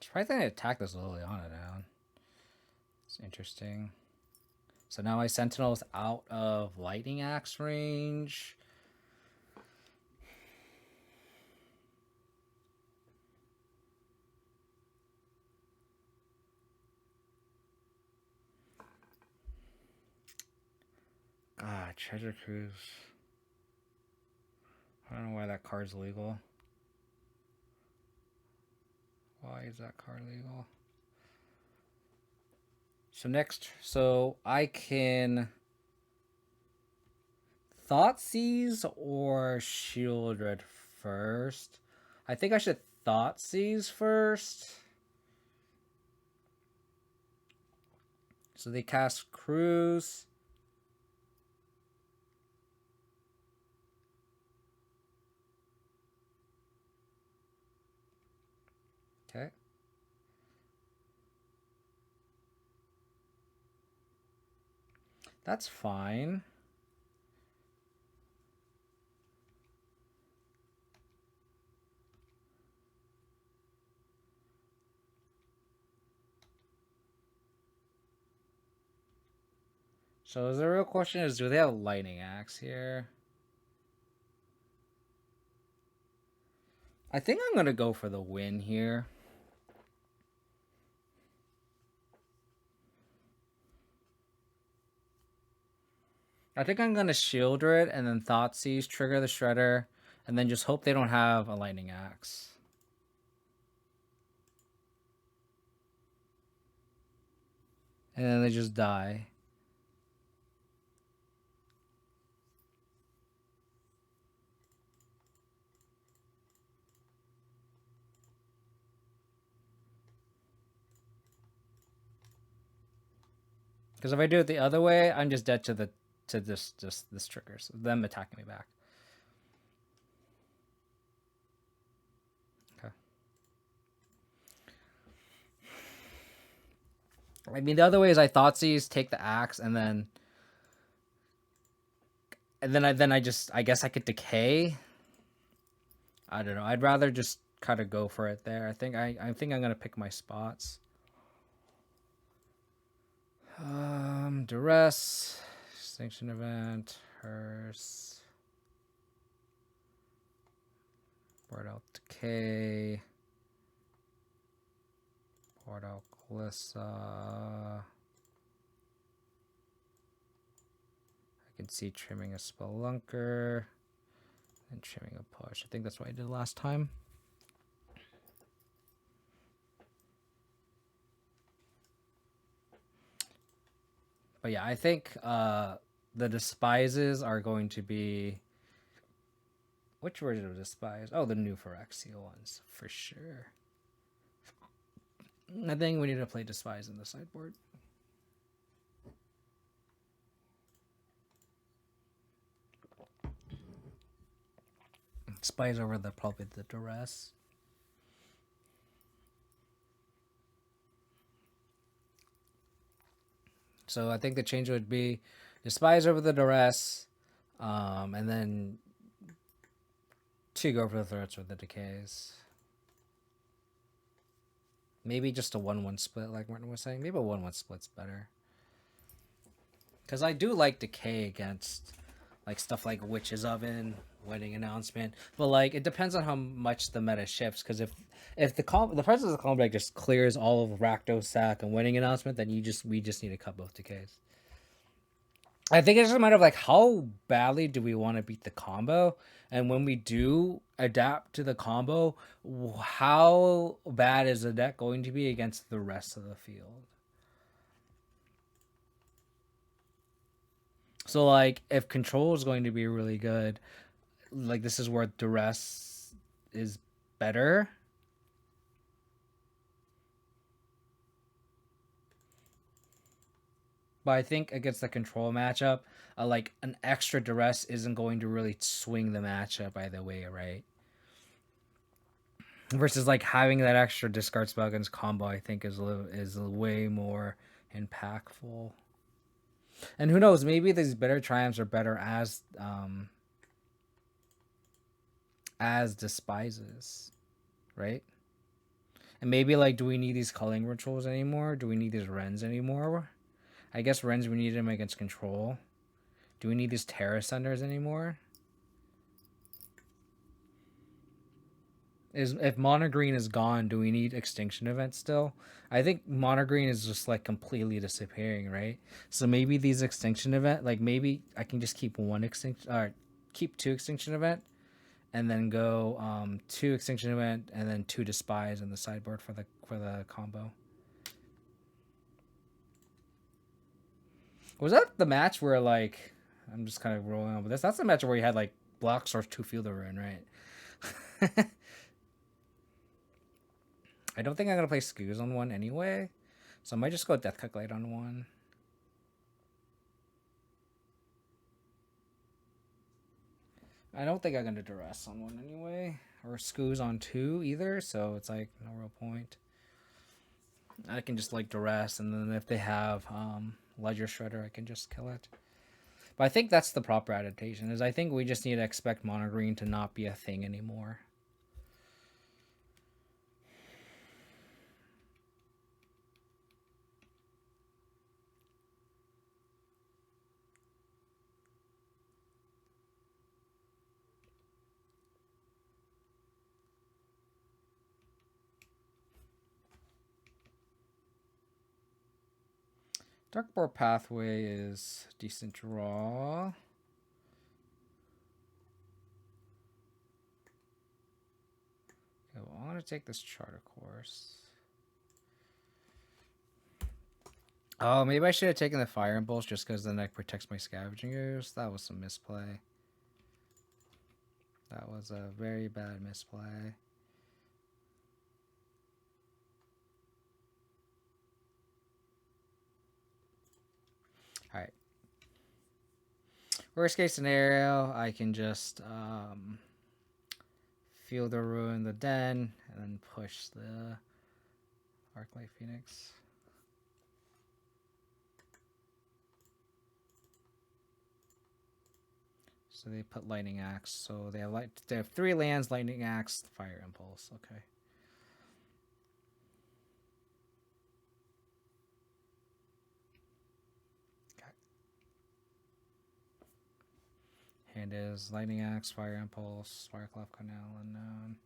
Should probably think I attack this Liliana down. It's interesting. So now my Sentinel is out of Lightning Axe range. God, Treasure Cruise. I don't know why that card's legal. Why is that card legal? So I can Thoughtseize or Shieldred first. I think I should Thoughtseize first. So they cast Cruise. Okay. That's fine. So the real question is, do they have Lightning Axe here? I think I'm going to go for the win here. I think I'm going to Shieldred and then Thoughtseize, trigger the Shredder, and then just hope they don't have a Lightning Axe. And then they just die. Because if I do it the other way, I'm just dead to this trigger, so them attacking me back. Okay. I mean, the other way is I Thoughtseize, take the axe, and then I guess I could decay. I don't know. I'd rather just kind of go for it there. I think I'm gonna pick my spots. Duress, Extinction Event, Hearse, Board out Decay, Board out Calissa. I can see trimming a Spelunker and trimming a Push. I think that's what I did last time. But yeah, I think the Despises are going to be... Which version of Despise? Oh, the new Phyrexia ones, for sure. I think we need to play Despise in the sideboard. Despise over probably the Duress. So I think the change would be Despise over the Duress, and then 2 go for the threats with the Decays. Maybe just a 1-1 split, like Martin was saying. Maybe a 1-1 split's better. Because I do like Decay against like stuff like Witch's Oven, Wedding Announcement. But like it depends on how much the meta shifts. Because if the presence of the combo deck just clears all of Rakdos Sack and Wedding Announcement, then we just need to cut both Decays. I think it's just a matter of like how badly do we want to beat the combo, and when we do adapt to the combo, how bad is the deck going to be against the rest of the field? So like if control is going to be really good, like this is where Duress is better. But I think against the control matchup, like an extra Duress isn't going to really swing the matchup either way, right? Versus like having that extra discard spell against combo, I think is way more impactful. And who knows? Maybe these Bitter Triumphs are better as Despises, right? And maybe like, do we need these culling rituals anymore? Do we need these Rens anymore? I guess Rens we need him against control. Do we need these Terra Senders anymore? If Monogreen is gone, do we need Extinction Event still? I think Monogreen is just like completely disappearing, right? So maybe these Extinction Event, like maybe I can just keep one Extinction, or keep 2 Extinction Event, and then go 2 Extinction Event and then 2 Despise in the sideboard for the combo. Was that the match where like I'm just kind of rolling on, but that's the match where you had like Block Source 2 Fielder Rune, right? I don't think I'm gonna play Skoos on one anyway, so I might just go Death Calculate on one. I don't think I'm gonna Duress on one anyway, or Skoos on 2 either, so it's like no real point. I can just like Duress, and then if they have Ledger Shredder, I can just kill it. But I think that's the proper adaptation, is I think we just need to expect Monogreen to not be a thing anymore. Darkboard Pathway is decent draw. Okay, well, I'm going to take this Charter Course. Oh, maybe I should have taken the Fire Impulse just because then that protects my Scavenging Ooze. That was some misplay. That was a very bad misplay. Alright. Worst case scenario, I can just Field the Ruin the Den and then push the Arclight Phoenix. So they put Lightning Axe. So they have 3 lands, Lightning Axe, Fire Impulse. Okay. Hand is Lightning Axe, Fire Impulse, Fireclap Canal, Unknown.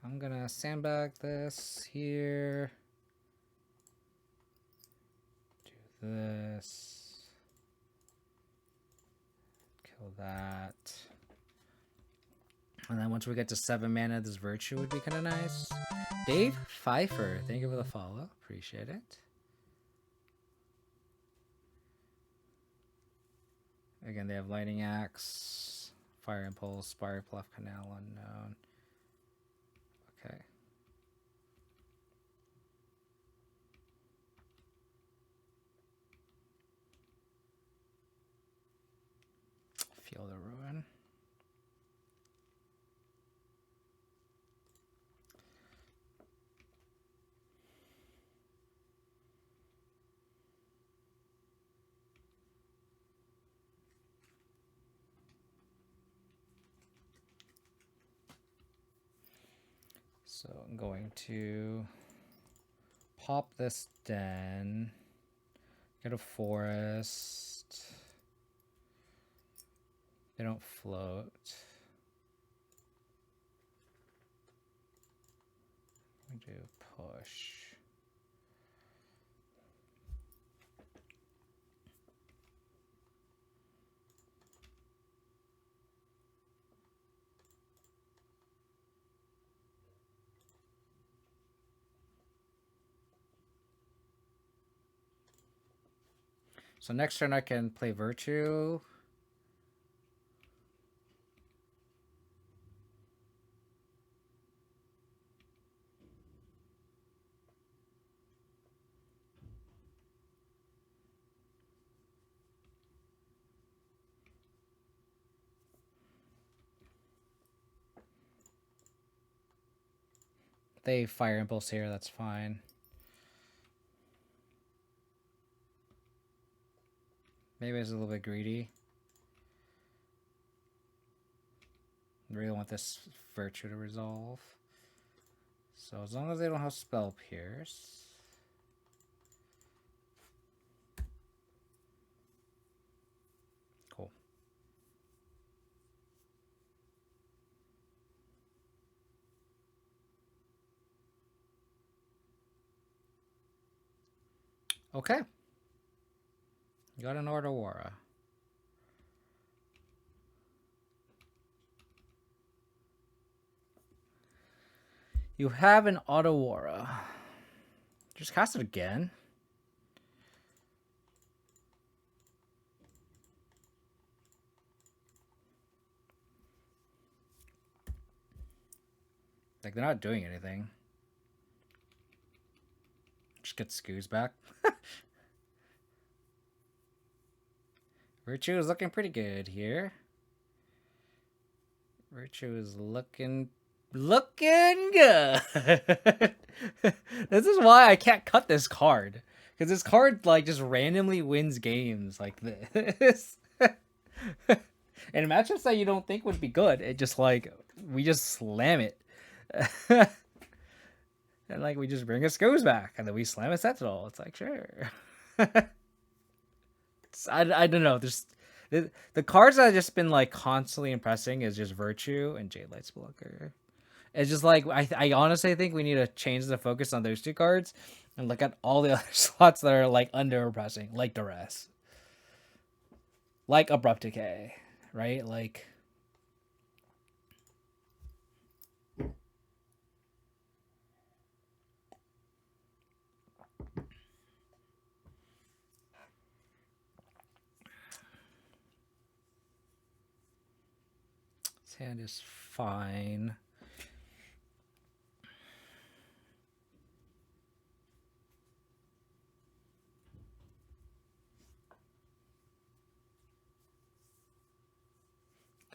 I'm gonna sandbag this here. Do this. Kill that. And then once we get to 7 mana, this Virtue would be kind of nice. Dave Pfeiffer, thank you for the follow. Appreciate it. Again, they have Lightning Axe, Fire Impulse, Spire Pluff, Canal, Unknown. Okay. Feel the Ruin. So I'm going to pop this den, get a forest. They don't float. We do push. So next turn I can play Virtue. They Fire Impulse here, that's fine. Maybe it's a little bit greedy. I really want this Virtue to resolve. So as long as they don't have Spell Pierce. Okay. Got an Aurora. You have an Aurora. Just cast it again. Like, they're not doing anything. Just get Scoos back. Virtue is looking pretty good here. Virtue is looking good. This is why I can't cut this card. Because this card, like, just randomly wins games like this. And matchups that you don't think would be good, it just, like, we just slam it. And, like, we just bring a Scoos back. And then we slam a Sentinel. It's like, sure. I don't know. There's the cards that have just been like constantly impressing is just Virtue and Jade Light Spelunker. It's just like I honestly think we need to change the focus on those two cards and look at all the other slots that are like under impressing, like Duress, like Abrupt Decay, right? Like his hand is fine.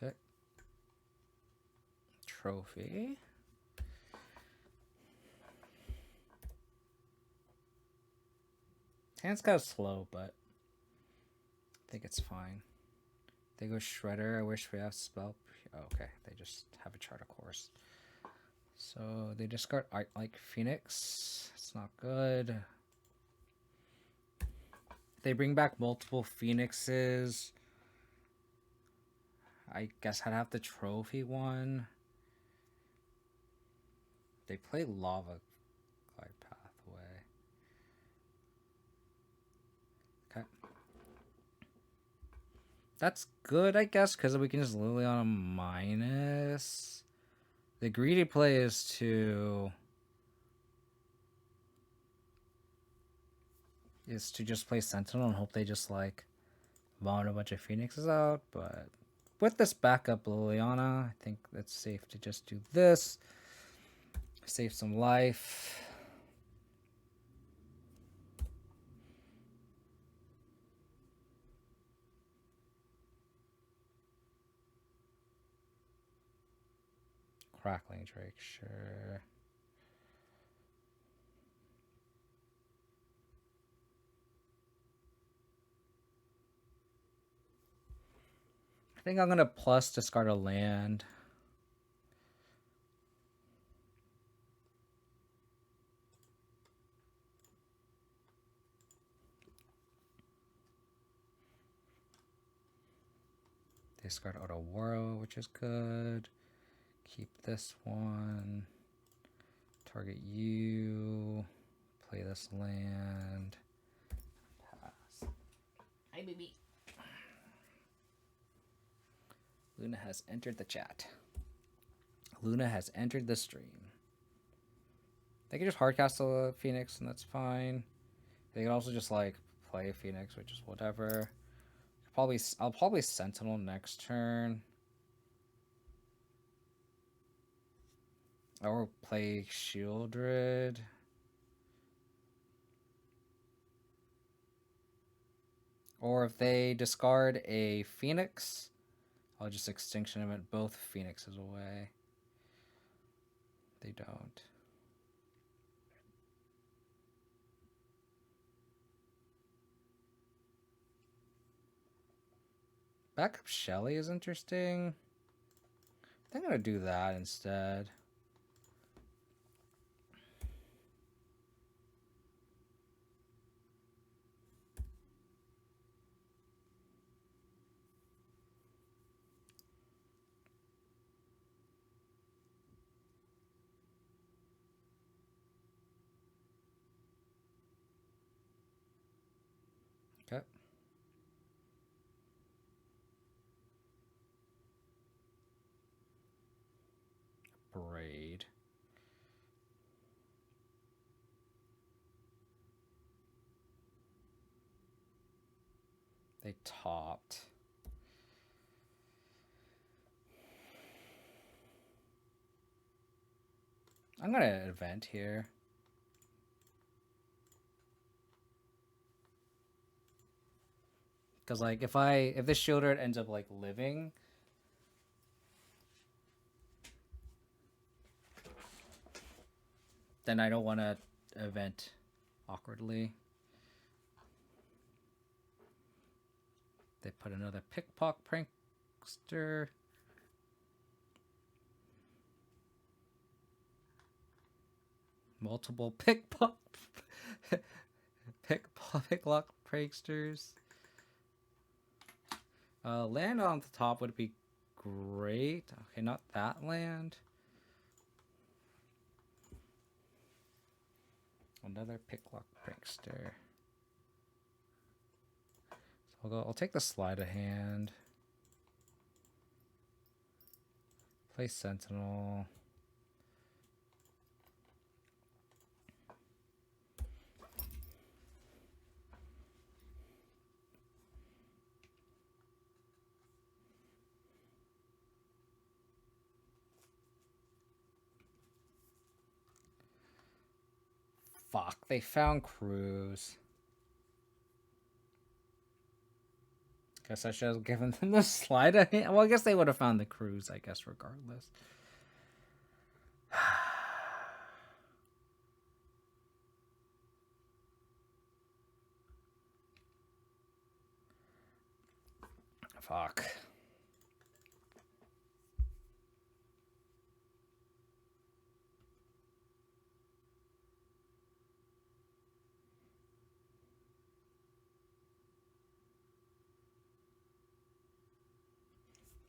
Okay. Trophy. Hand's kind of slow, but I think it's fine. They go Shredder. I wish we have Spell. Oh, okay, they just have a Chart of Course. So they discard Art like Phoenix. It's not good. They bring back multiple Phoenixes. I guess I'd have the Trophy one. They play Lava Glide Pathway. Okay. That's good, I guess, because we can just literally on a minus. The greedy play is to just play Sentinel and hope they just like vomit a bunch of Phoenixes out, but with this backup Liliana, I think it's safe to just do this. Save some life. Crackling Drake, sure. I think I'm gonna plus discard a land. Discard Aurora, which is good. Keep this one. Target you. Play this land. Pass. Hi, baby. Luna has entered the chat. Luna has entered the stream. They can just hardcast a Phoenix, and that's fine. They can also just like play a Phoenix, which is whatever. I'll probably Sentinel next turn. Or play Shieldred. Or if they discard a Phoenix, I'll just Extinction Event both Phoenixes away. They don't. Backup Shelly is interesting. I think I'm going to do that instead. they topped. I'm gonna event here. Because like if this shielder ends up like living, then I don't want to event awkwardly. They put another pickpocket prankster. Multiple picklock pranksters. Land on the top would be great. Okay, not that land. Another picklock prankster. So I'll take the sleight of hand. Play Sentinel. Fuck, they found crews. Guess I should have given them the sleight of hand. Well, I guess they would have found the crews, I guess, regardless. Fuck.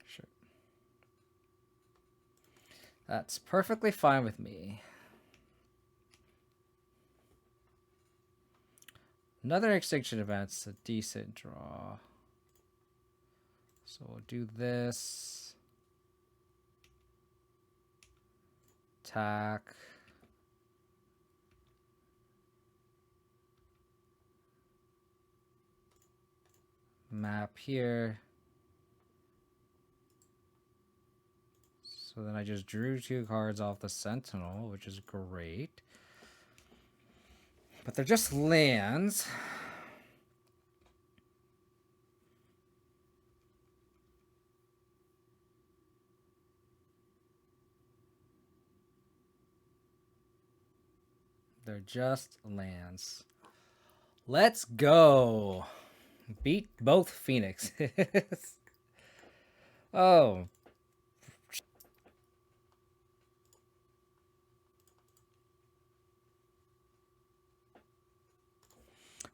Sure. That's perfectly fine with me. Another extinction event's a decent draw. So we'll do this. Attack. Map here. So then I just drew 2 cards off the Sentinel, which is great. But they're just lands. They're just lands. Let's go. Beat both Phoenixes. Oh.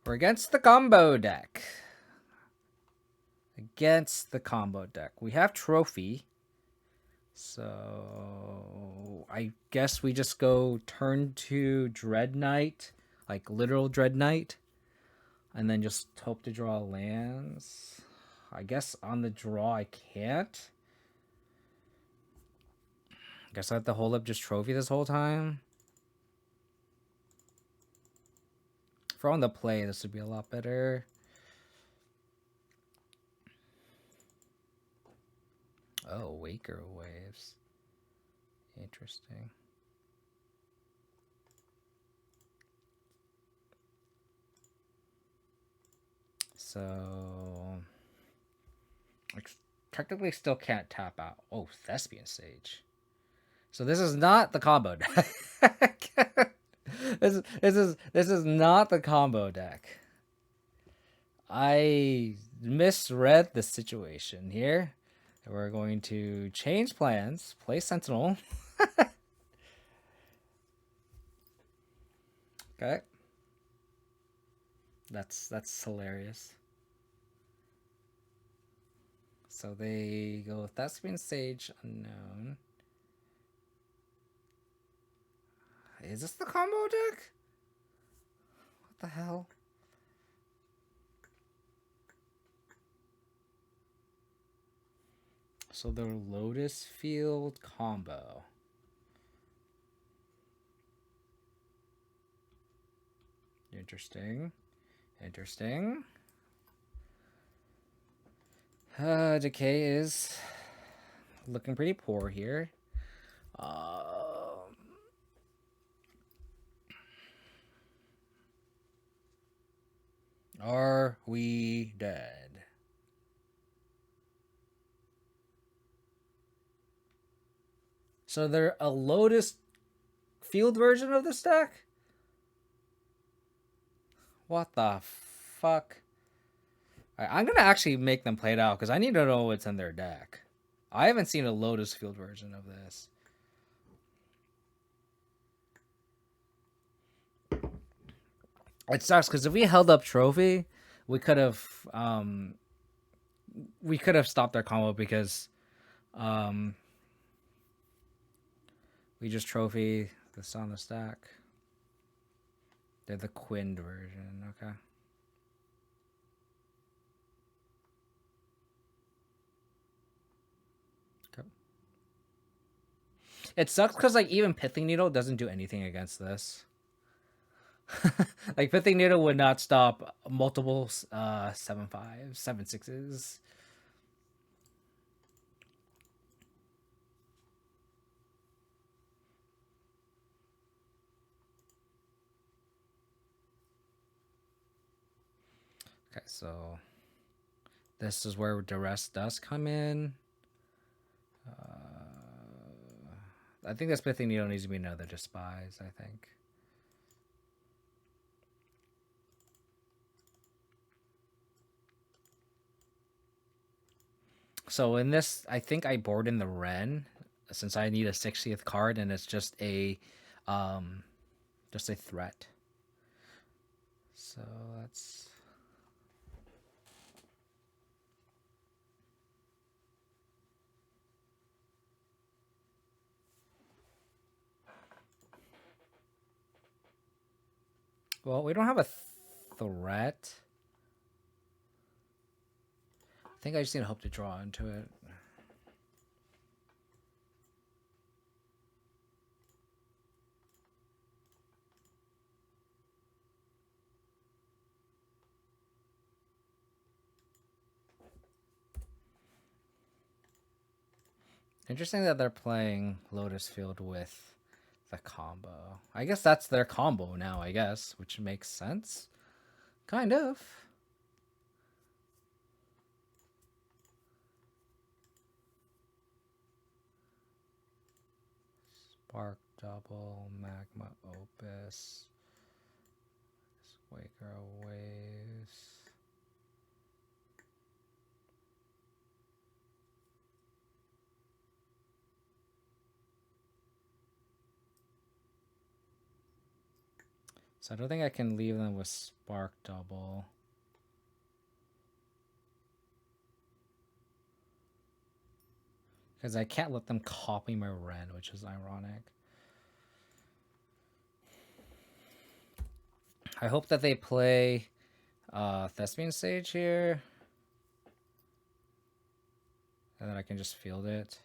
We're against the combo deck. Against the combo deck. We have Trophy. So I guess we just go turn 2 Dread Knight. Like literal Dread Knight. And then just hope to draw lands. I guess on the draw I can't. Guess I have to hold up just Trophy this whole time. For on the play, this would be a lot better. Oh, Waker Waves. Interesting. So I technically still can't tap out. Oh, Thespian Sage. So this is not the combo deck. This is not the combo deck. I misread the situation here. We're going to change plans, play Sentinel. Okay. That's hilarious. So they go with Thespian Sage Unknown. Is this the combo deck? What the hell? So the Lotus Field combo. Interesting. Interesting. Decay is looking pretty poor here. Are we dead? So they're a Lotus field version of this deck? What the fuck? Right, I'm gonna actually make them play it out because I need to know what's in their deck. I haven't seen a Lotus field version of this. It sucks because if we held up Trophy, we could have stopped their combo because we just Trophy this on the stack. They're the Quinned version, okay. It sucks because like even Pithing Needle doesn't do anything against this. Like Pithing Needle would not stop multiple 7/5s, 7/6s. Okay, so this is where Duress does come in. I think this Pithing Needle needs to be another Despise, I think. So in this, I think I board in the Ren since I need a 60th card and it's just a threat. So that's well, we don't have a threat. I think I just need to hope to draw into it. Interesting that they're playing Lotus Field with the combo. I guess that's their combo now, I guess, which makes sense. Kind of. Spark Double, Magma Opus, Waker Waves. So I don't think I can leave them with Spark Double. Because I can't let them copy my Ren, which is ironic. I hope that they play Thespian Sage here. And then I can just field it.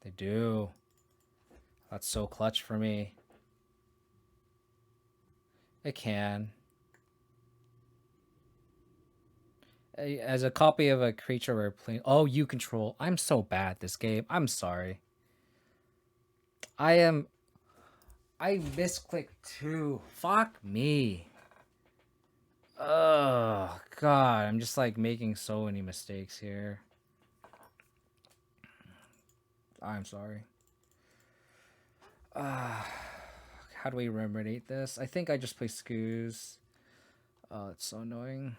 They do. That's so clutch for me. It can. As a copy of a creature we're playing. Oh, you control. I'm so bad at this game. I'm sorry. I misclicked too. Fuck me. Oh, God. I'm just like making so many mistakes here. I'm sorry. How do we remediate this? I think I just play Scoos. Oh, it's so annoying.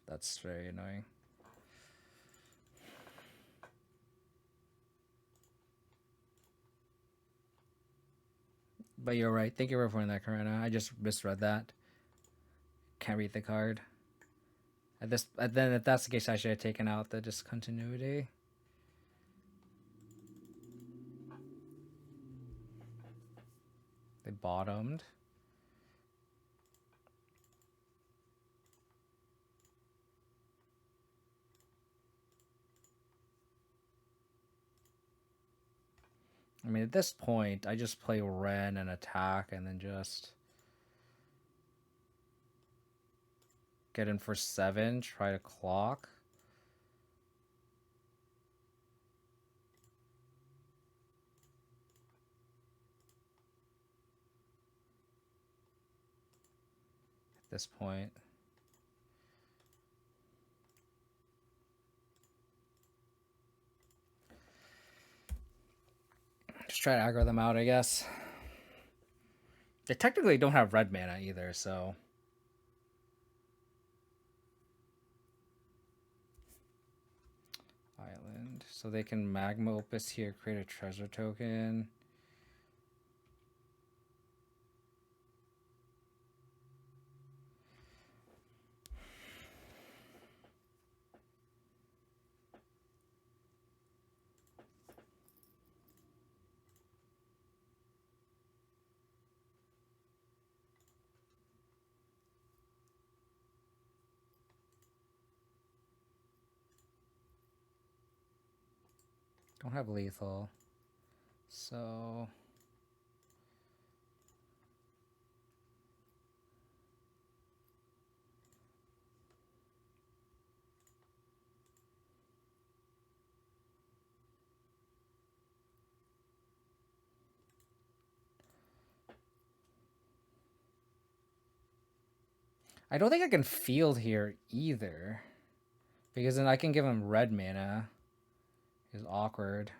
That's very annoying. But you're right. Thank you for pointing that, Karina. I just misread that. Can't read the card. Then if that's the case, I should have taken out the discontinuity. They bottomed. I mean, at this point, I just play Ren and attack and then just Get in for 7. Try to clock. At this point. Just try to aggro them out, I guess. They technically don't have red mana either, so... Island. So they can Magma Opus here, create a treasure token. Don't have lethal. So... I don't think I can field here either. Because then I can give him red mana. It's awkward.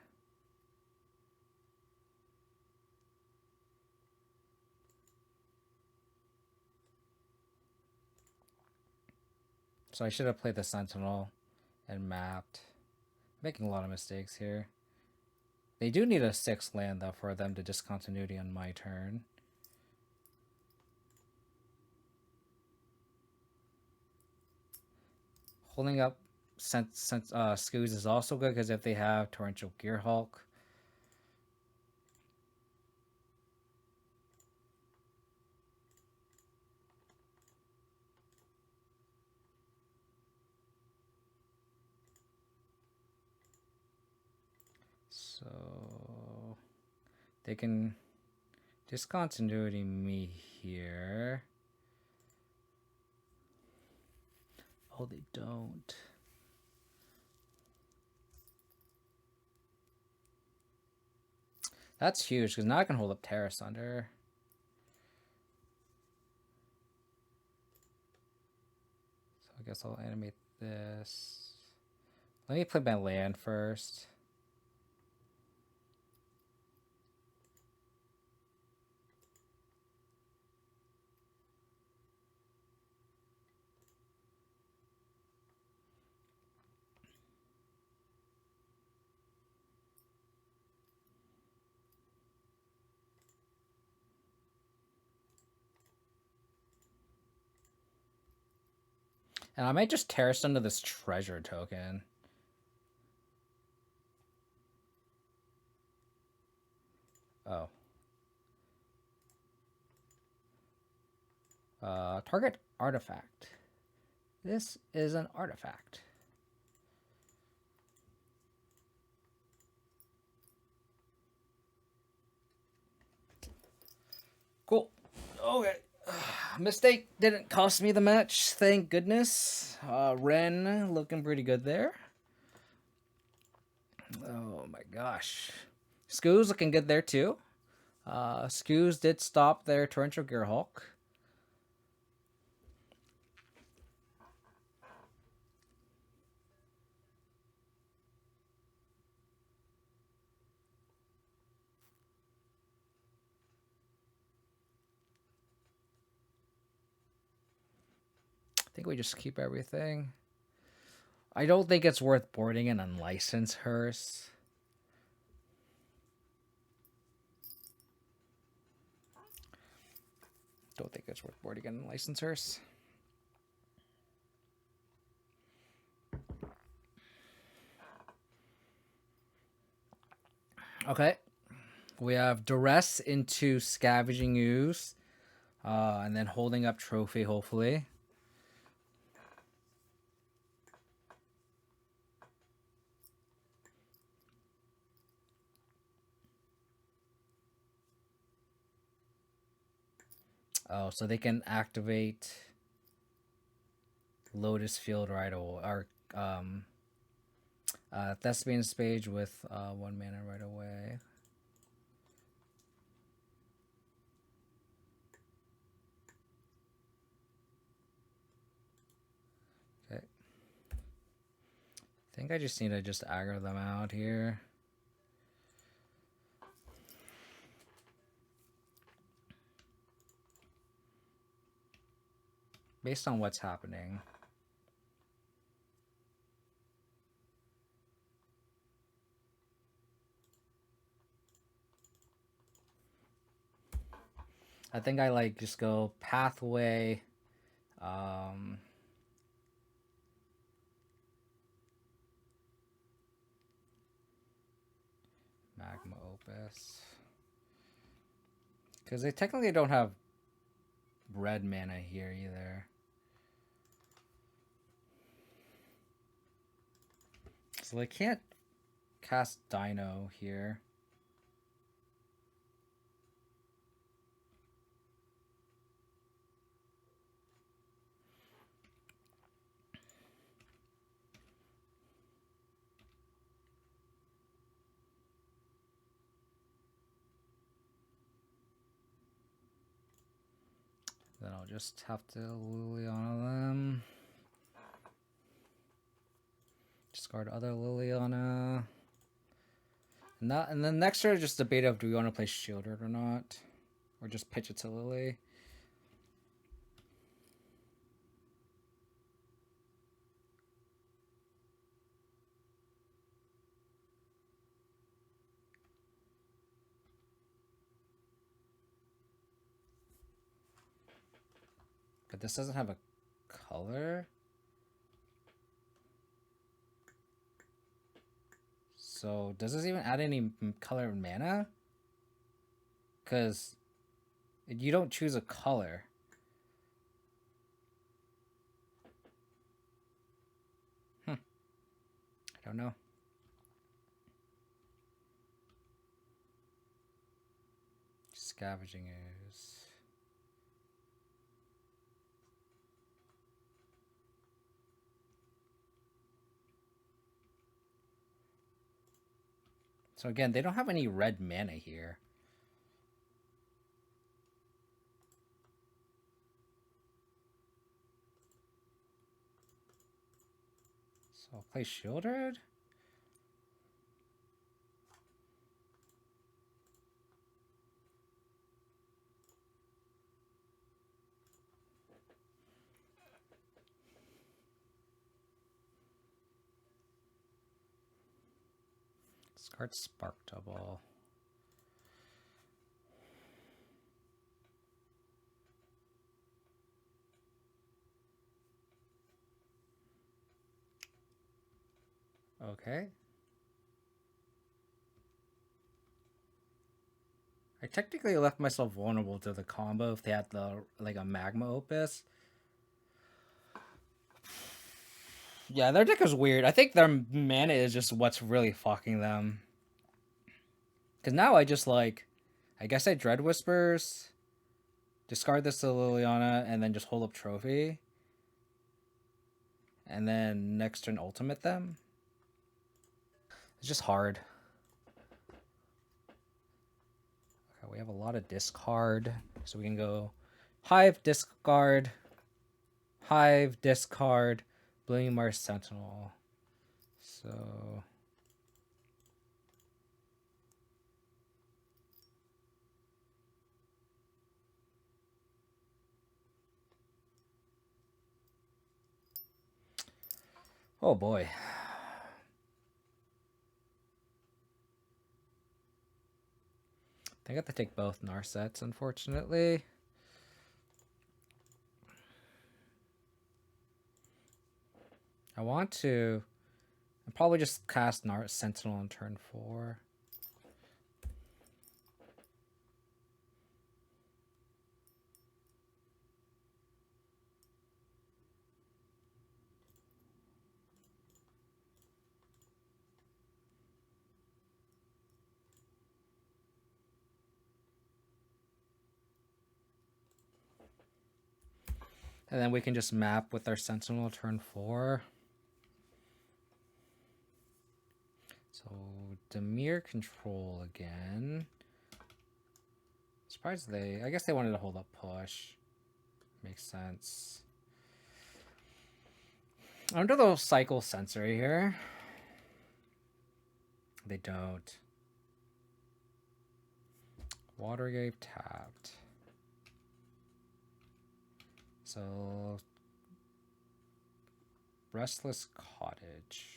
So I should have played the Sentinel and mapped. Making a lot of mistakes here. They do need a 6th land though for them to discontinuity on my turn. Holding up Scoos is also good because if they have Torrential Gearhulk. So they can discontinuity me here. Oh, they don't. That's huge because now I can hold up Terra Sunder. So I guess I'll animate this. Let me play my land first. And I might just terrace into this treasure token. Oh. Target artifact. This is an artifact. Cool. Okay. Mistake didn't cost me the match, thank goodness. Ren looking pretty good there. Oh my gosh. Scoos looking good there too. Scoos did stop their Torrential Gearhulk. I think we just keep everything. I don't think it's worth boarding an unlicensed hearse. Don't think it's worth boarding an unlicensed hearse. Okay. We have Duress into Scavenging Ooze. And then holding up Trophy, hopefully. Oh, so they can activate Lotus Field right away, or Thespian's Page with 1 mana right away. Okay. I think I just need to just aggro them out here. Based on what's happening. I think I like just go Pathway. Magma Opus. Because they technically don't have red mana here either. So they can't cast Dino here. Then I'll just have to Liliana them. Discard other Liliana. And then next turn, just debate of do we want to play Shielded or not, or just pitch it to Lily. But this doesn't have a color. So does this even add any color mana? Because you don't choose a color. I don't know. Scavenging Ooze. So again, they don't have any red mana here. So I'll play Shielded. Discard Spark Double. Okay. I technically left myself vulnerable to the combo if they had the like a Magma Opus. Yeah, their deck is weird. I think their mana is just what's really fucking them. Because now I just like, I guess I Dread Whispers, discard this to Liliana, and then just hold up Trophy. And then next turn ultimate them. It's just hard. Okay, we have a lot of discard. So we can go Hive, discard, Hive, discard, Blooming Mars Sentinel. So oh boy. I got to take both Narsets, unfortunately. I want to I'll probably just cast Sentinel on turn 4. And then we can just map with our Sentinel turn 4. So Dimir control again. Surprised I guess they wanted to hold up push. Makes sense. Under the cycle sensor here. They don't. Watergate tapped. So Restless Cottage.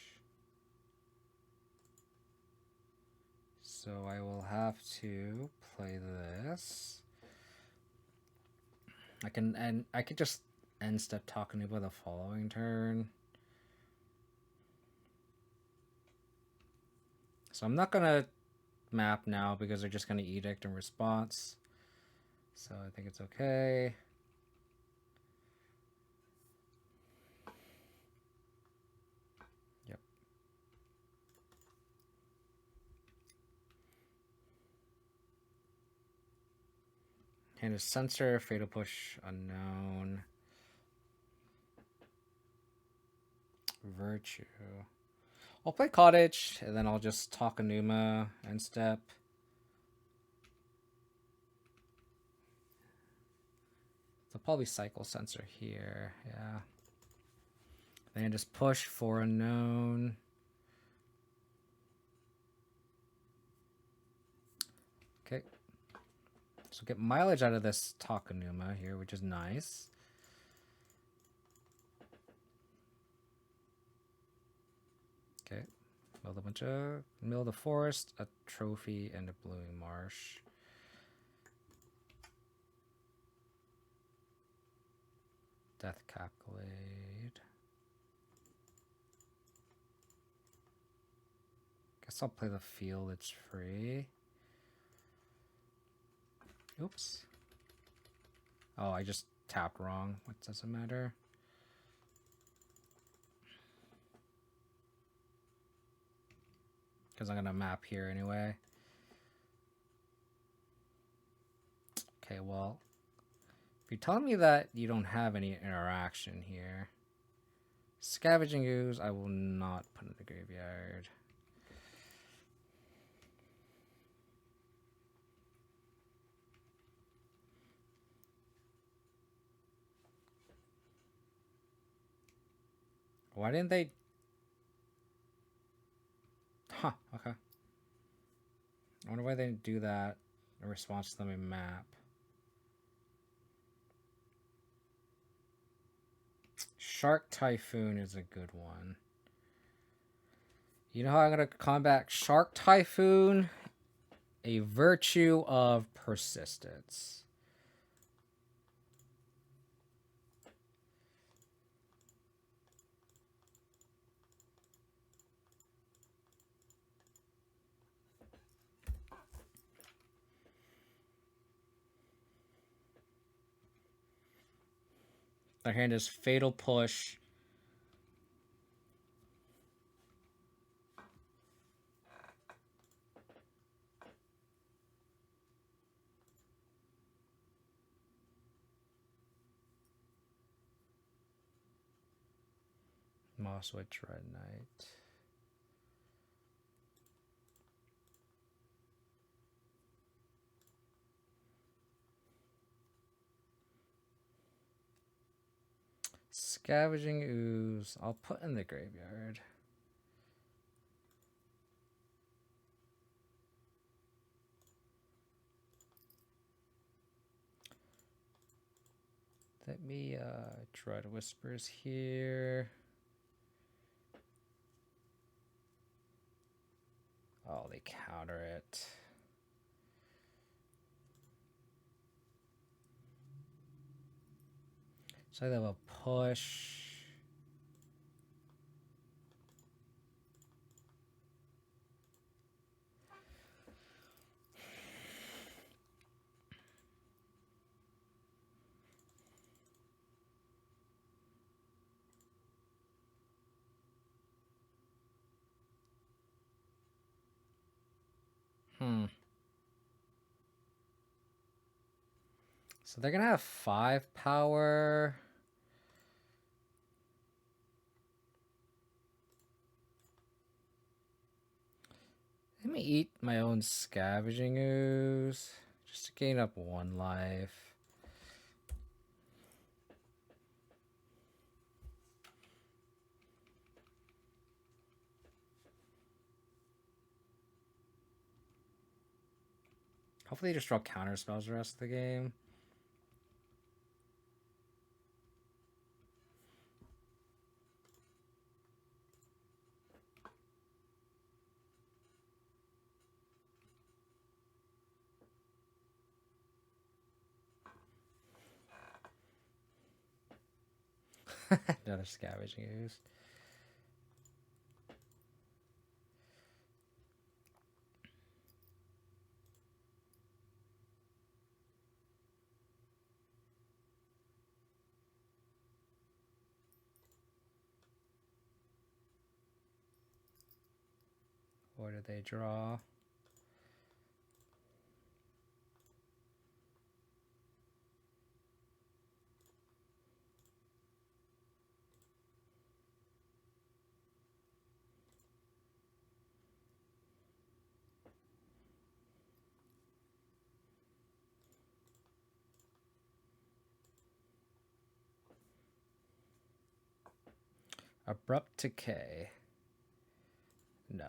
So I will have to play this. I could just end step talking about the following turn. So I'm not gonna map now because they're just gonna edict in response. So I think it's okay. Yep. Hand is sensor, fatal push, unknown. Virtue. I'll play Cottage, and then I'll just talk Enuma and step. They'll probably cycle sensor here, yeah. Then just push for unknown. Okay. So get mileage out of this Takanuma here, which is nice. Okay. Build a forest, a trophy, and a blooming marsh. Death Capglade. Guess I'll play the field, it's free. Oops. Oh, I just tapped wrong. What does it matter? Because I'm going to map here anyway. Okay, well, if you're telling me that you don't have any interaction here, Scavenging Ooze, I will not put in the graveyard. Why didn't they? Huh, okay. I wonder why they didn't do that in response to the map. Shark Typhoon is a good one. You know how I'm going to combat Shark Typhoon? A virtue of persistence. Their hand is Fatal Push. Mosswood Dread Knight. Scavenging Ooze. I'll put in the graveyard. Let me Dread Whispers here. Oh, they counter it. So they have a push. So they're gonna have 5 power. Let me eat my own scavenging ooze just to gain up 1 life. Hopefully they just draw counter spells the rest of the game. Another scavenging ooze. What do they draw? Abrupt Decay. No.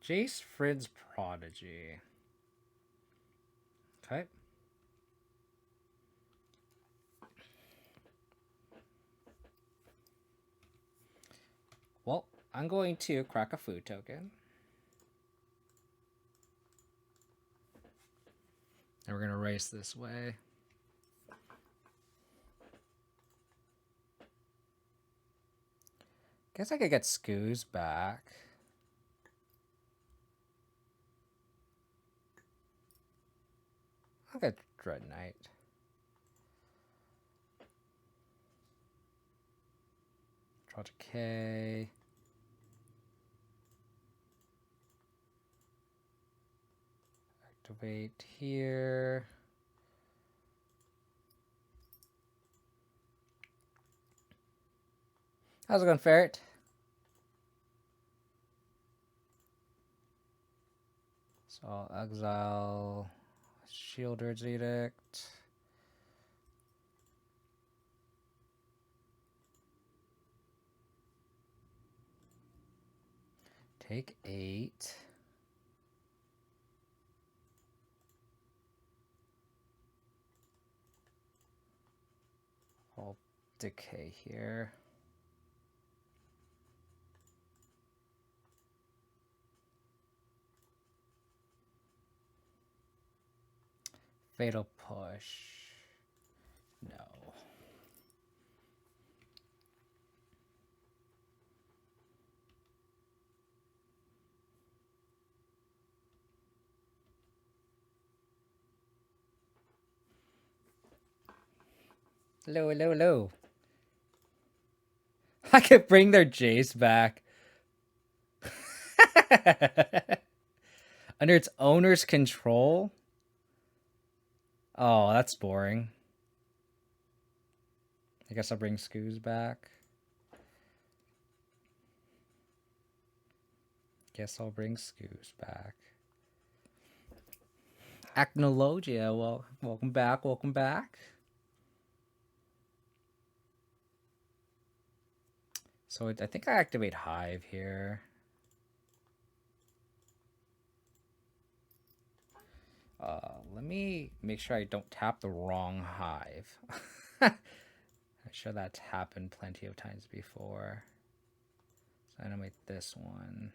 Jace Frid's Prodigy. Okay. Well, I'm going to crack a food token. And we're going to race this way. Guess I could get Scoos back. I'll get Dread Knight. Draw Decay. Activate here. How's it going, Ferret? So I'll exile Shielder's Edict. Take 8. I'll decay here. Fatal Push. No. Hello, hello, hello. I could bring their Jace back. Under its owner's control? Oh, that's boring. I guess I'll bring Scoos back. Guess I'll bring Scoos back. Acnologia, well, welcome back, welcome back. So I think I activate Hive here. Let me make sure I don't tap the wrong Hive. I'm sure that's happened plenty of times before. So animate this one.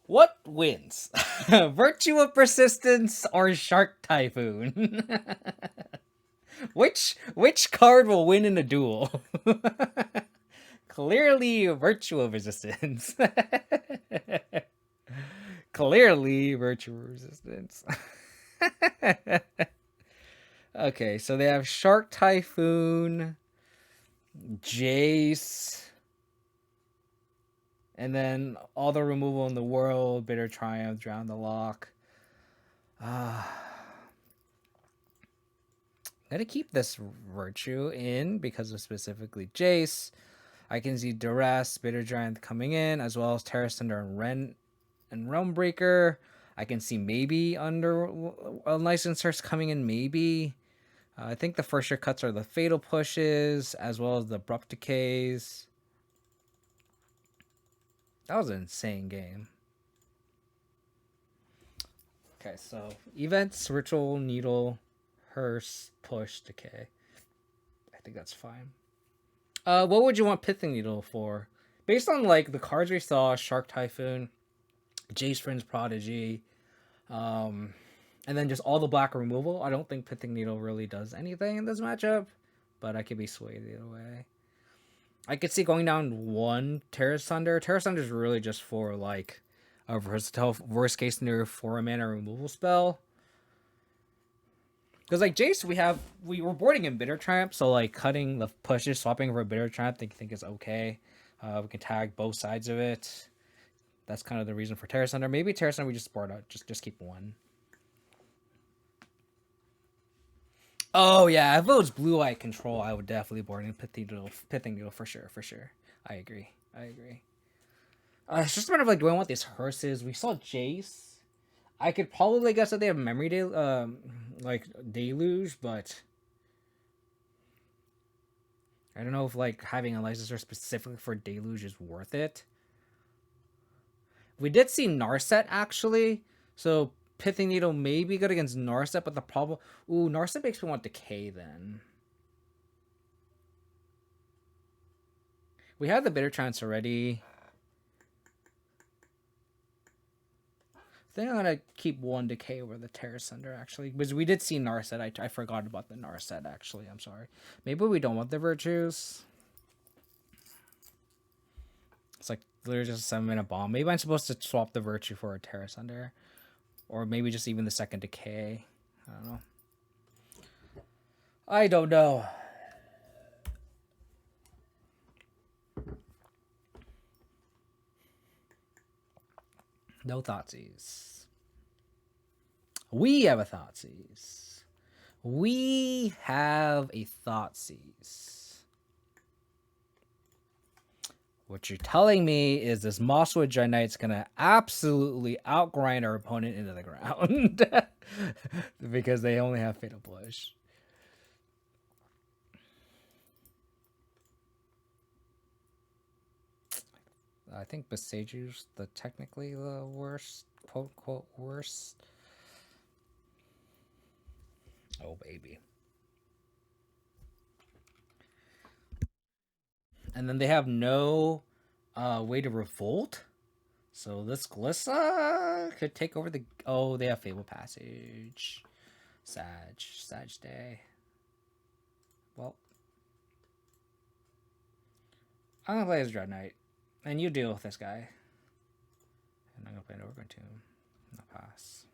What wins? Virtue of Persistence or Shark Typhoon? Which card will win in a duel? Clearly, Virtue of Resistance. Clearly, Virtue of Resistance. Okay, so they have Shark Typhoon, Jace, and then all the removal in the world, Bitter Triumph, Drown the Lock. I'm gonna keep this Virtue in because of specifically Jace. I can see Duress, Bitter Giant coming in, as well as Terra Thunder and Realm Breaker. I can see maybe under License Search coming in, maybe. I think the first year cuts are the Fatal Pushes, as well as the Abrupt Decays. That was an insane game. Okay, so events, Ritual, Needle, Hearse, Push, Decay. I think that's fine. What would you want Pithing Needle for? Based on like the cards we saw, Shark Typhoon, Jace Friend's Prodigy, and then just all the black removal, I don't think Pithing Needle really does anything in this matchup, but I could be swayed either way. I could see going down one Terra Thunder. Terra Thunder is really just for like a versatile worst case scenario 4-mana removal spell. Because like Jace, we were boarding in Bitter Triumph, so like cutting the pushes, swapping for a Bitter Triumph, I think is okay. We can tag both sides of it. That's kind of the reason for Terra Thunder. Maybe Terra Thunder we just board out, just keep one. Oh yeah, if it was Blue Eye Control, I would definitely board in Pithing Needle for sure. I agree. It's just a matter of like, do I want these hearses? We saw Jace. I could probably guess that they have Memory like Deluge, but I don't know if like having a licensor specifically for Deluge is worth it. We did see Narset actually, so Pithing Needle may be good against Narset, but the problem... Ooh, Narset makes me want Decay then. We have the Bitter Trance already. I think I'm going to keep one Decay over the Terra Thunder, actually. Because we did see Narset. I forgot about the Narset, actually. I'm sorry. Maybe we don't want the Virtues. It's like literally just a 7-minute bomb. Maybe I'm supposed to swap the Virtue for a Terra Thunder. Or maybe just even the second Decay. I don't know. I don't know. No Thoughtseize. We have a Thoughtseize. We have a Thoughtseize. What you're telling me is this Mosswood Giant's gonna absolutely outgrind our opponent into the ground. Because they only have Fatal Push. I think Besaju's technically the worst, quote unquote worst. Oh baby. And then they have no way to revolt. So this Glissa could take over the... Oh, they have Fable Passage. Sag Day. Well, I'm gonna play as Dread Knight. And you deal with this guy. And I'm gonna play an Overgrown Tomb. I'll pass.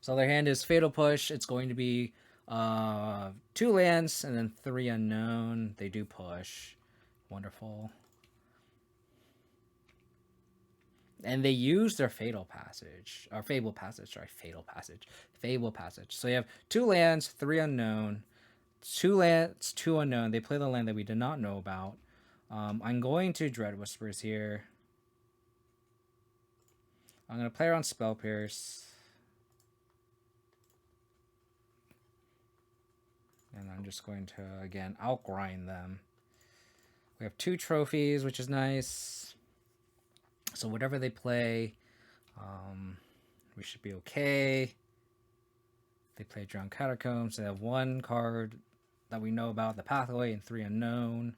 So their hand is Fatal Push. It's going to be 2 lands and then 3 unknown. They do push. Wonderful. And they use their Fatal Passage. Or Fable Passage. Sorry, Fatal Passage. Fable Passage. So you have 2 lands, 3 unknown. 2 lands, 2 unknown. They play the land that we did not know about. I'm going to Dread Whispers here. I'm going to play around Spell Pierce. And I'm just going to, again, outgrind them. We have 2 trophies, which is nice. So whatever they play, we should be okay. They play Drowned Catacombs. They have 1 card that we know about, the Pathway, and 3 unknown.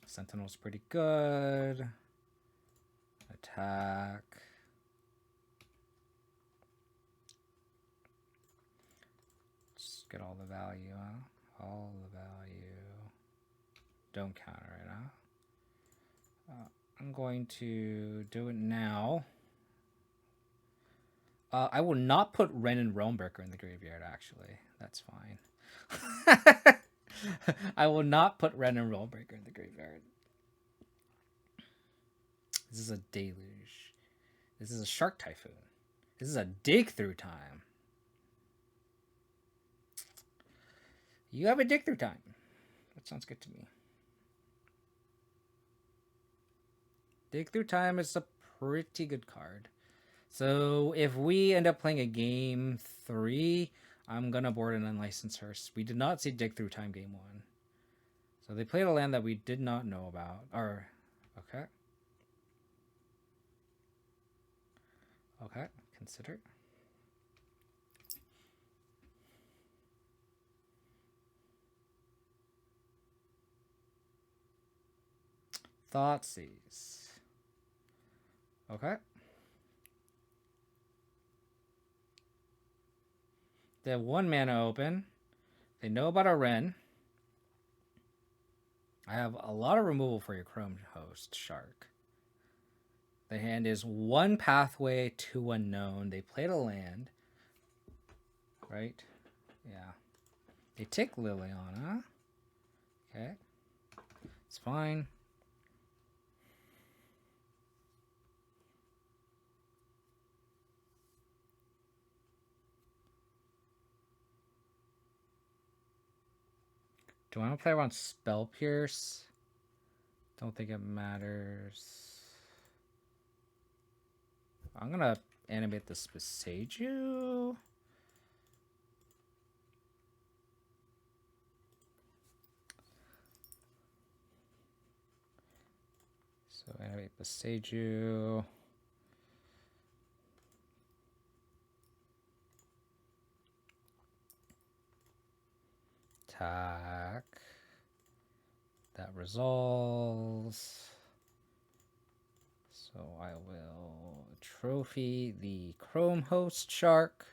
Sentinel's pretty good. Attack. Just get all the value, huh? All the value. Don't counter it, huh? I'm going to do it now. I will not put Ren and Realmbreaker in the graveyard, actually. That's fine. I will not put Ren and Realmbreaker in the graveyard. This is a deluge. This is a Shark Typhoon. This is a dig through time. You have a dig through time. That sounds good to me. Dig through time is a pretty good card. So if we end up playing a game 3, I'm going to board an Unlicensed Hearse. We did not see dig through time game 1. So they played a land that we did not know about. Or, okay. Okay, consider. Thoughtseize. Okay. They have 1 mana open. They know about a Wrenn. I have a lot of removal for your Chrome Host, Shark. The hand is 1 pathway, 2 unknown. They played a land. Right? Yeah. They take Liliana. Okay. It's fine. Do I want to play around Spell Pierce? Don't think it matters. I'm going to animate the Spasaju. So animate Spasaju. Attack. That resolves. So I will trophy the Chrome Host Shark.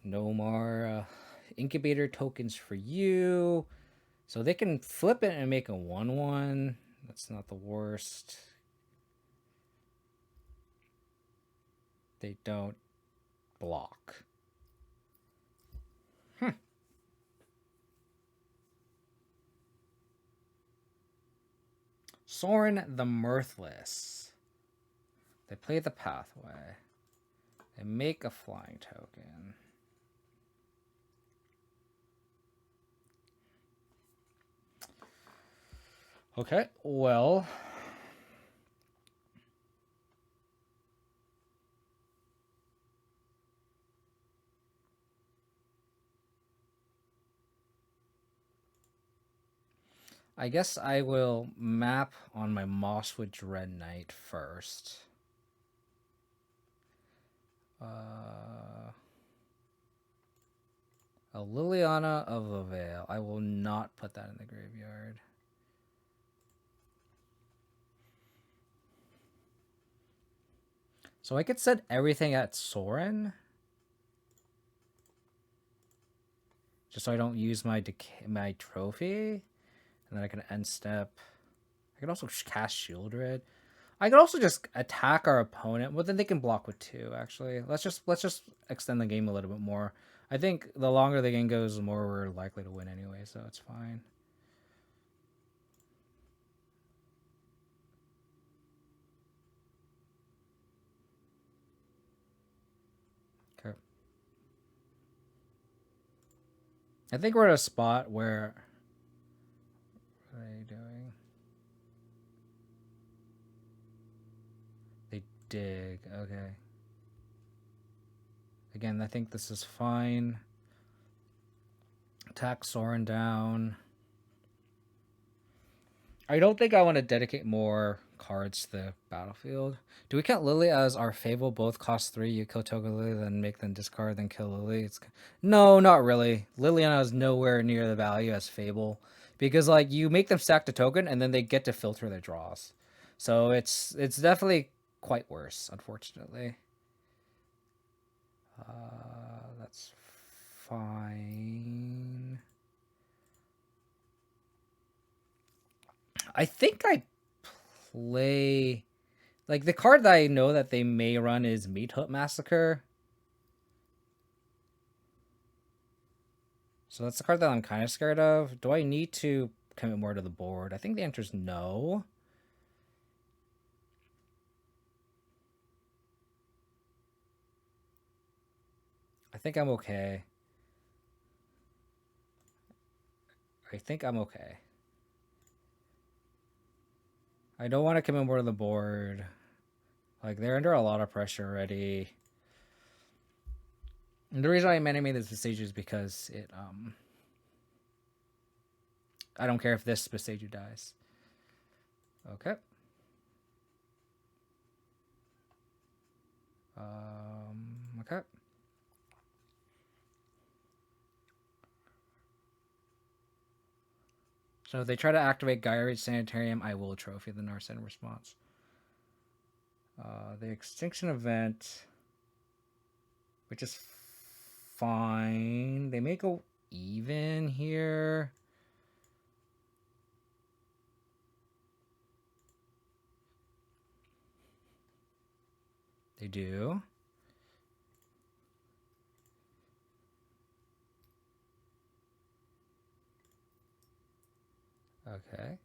No more incubator tokens for you. So they can flip it and make a 1/1. That's not the worst. They don't block. Sorin the Mirthless. They play the pathway. They make a flying token. Okay, well. I guess I will map on my Mosswood Dread Knight first. A Liliana of the Veil. I will not put that in the graveyard. So I could set everything at Sorin. Just so I don't use my trophy. And then I can end step. I can also cast Shieldred. I could also just attack our opponent, but then they can block with 2. Actually, let's just extend the game a little bit more. I think the longer the game goes, the more we're likely to win anyway, so it's fine. Okay. I think we're at a spot where. What are they doing? They dig. Okay. Again, I think this is fine. Attack Sorin down. I don't think I want to dedicate more cards to the battlefield. Do we count Lily as our Fable? Both cost 3. You kill token Lily, then make them discard, then kill Lily. No, not really. Liliana is nowhere near the value as Fable. Because like you make them stack the token and then they get to filter their draws. So it's definitely quite worse, unfortunately. That's fine. I think I play... Like, the card that I know that they may run is Meat Hut Massacre. So that's the card that I'm kind of scared of. Do I need to commit more to the board? I think the answer is no. I think I'm okay. I think I'm okay. I don't want to commit more to the board. Like, they're under a lot of pressure already. And the reason I made this Vestige is because it, I don't care if this Vestige dies. Okay. Okay. So if they try to activate Gyrate's Sanitarium, I will trophy the Narset in response. The Extinction Event, which is fine. They may go even here. They do. Okay.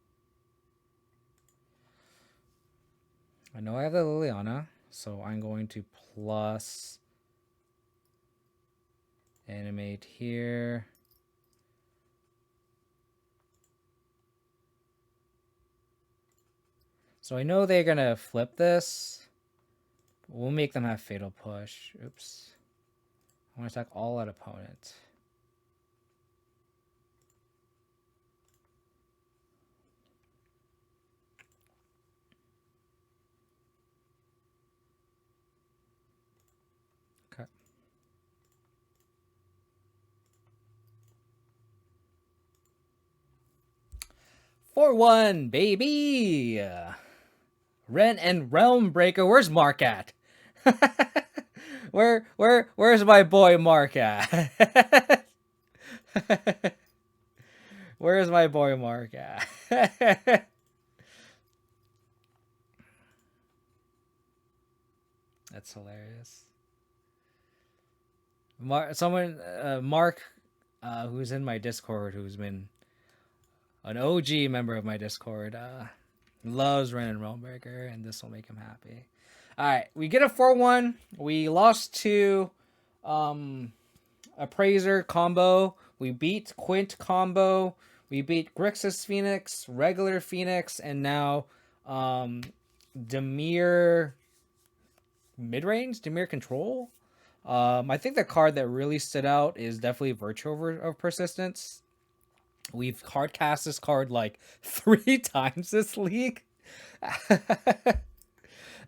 I know I have the Liliana, so I'm going to plus animate here. So I know they're going to flip this. We'll make them have Fatal Push. Oops. I want to attack all at opponent. Okay. 4-1, baby! Ren and Realm Breaker. Where's Mark at? Where's my boy Mark at? Where's my boy Mark at? That's hilarious. Mark, who's in my Discord, who's been an OG member of my Discord, loves Ren and Realmbreaker, and this will make him happy. All right, we get a 4-1. We lost to Appraiser combo. We beat Quint combo. We beat Grixis Phoenix, regular Phoenix, and now Dimir mid-range, Dimir control. I think the card that really stood out is definitely Virtue of Persistence. We've hard cast this card like 3 times this league.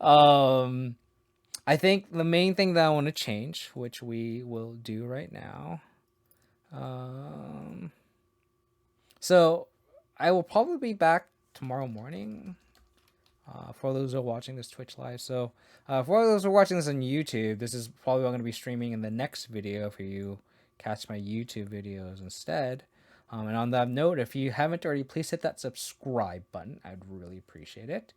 I think the main thing that I want to change, which we will do right now. So I will probably be back tomorrow morning. For those who are watching this Twitch live. So for those who are watching this on YouTube, this is probably what I'm going to be streaming in the next video for you. Catch my YouTube videos instead. And on that note, if you haven't already, please hit that subscribe button. I'd really appreciate it.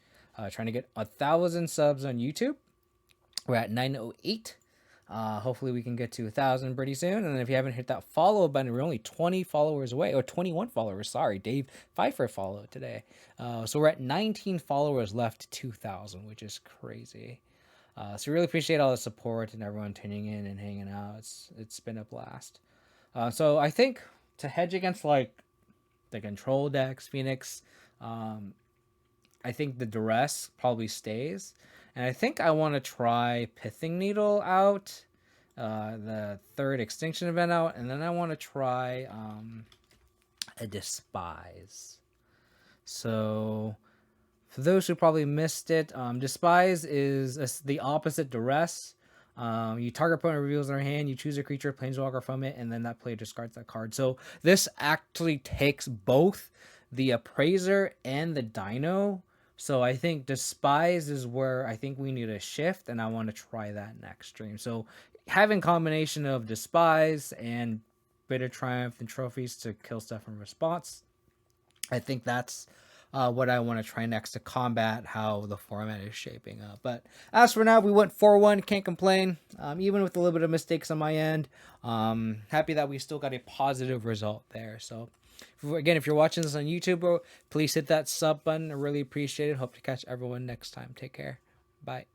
Trying to get 1,000 subs on YouTube. We're at 908. Hopefully we can get to 1,000 pretty soon. And if you haven't hit that follow button, we're only 20 followers away, or 21 followers. Sorry, Dave Pfeiffer followed today. So we're at 19 followers left to 2,000, which is crazy. So we really appreciate all the support and everyone tuning in and hanging out. It's been a blast. So I think to hedge against like the control decks, Phoenix, I think the duress probably stays. And I think I want to try Pithing Needle out, the 3rd Extinction Event out, and then I want to try a Despise. So, for those who probably missed it, Despise is the opposite Duress. You target opponent reveals their hand, you choose a creature, planeswalker from it, and then that player discards that card. So, this actually takes both the Appraiser and the Dino So I think Despise is where I think we need a shift, and I want to try that next stream. So having combination of Despise and Bitter Triumph and trophies to kill stuff in response, I think that's what I want to try next to combat how the format is shaping up. But as for now, we went 4-1. Can't complain. Even with a little bit of mistakes on my end. Happy that we still got a positive result there. So, again, if you're watching this on YouTube, bro, please hit that sub button. I really appreciate it. Hope to catch everyone next time. Take care. Bye.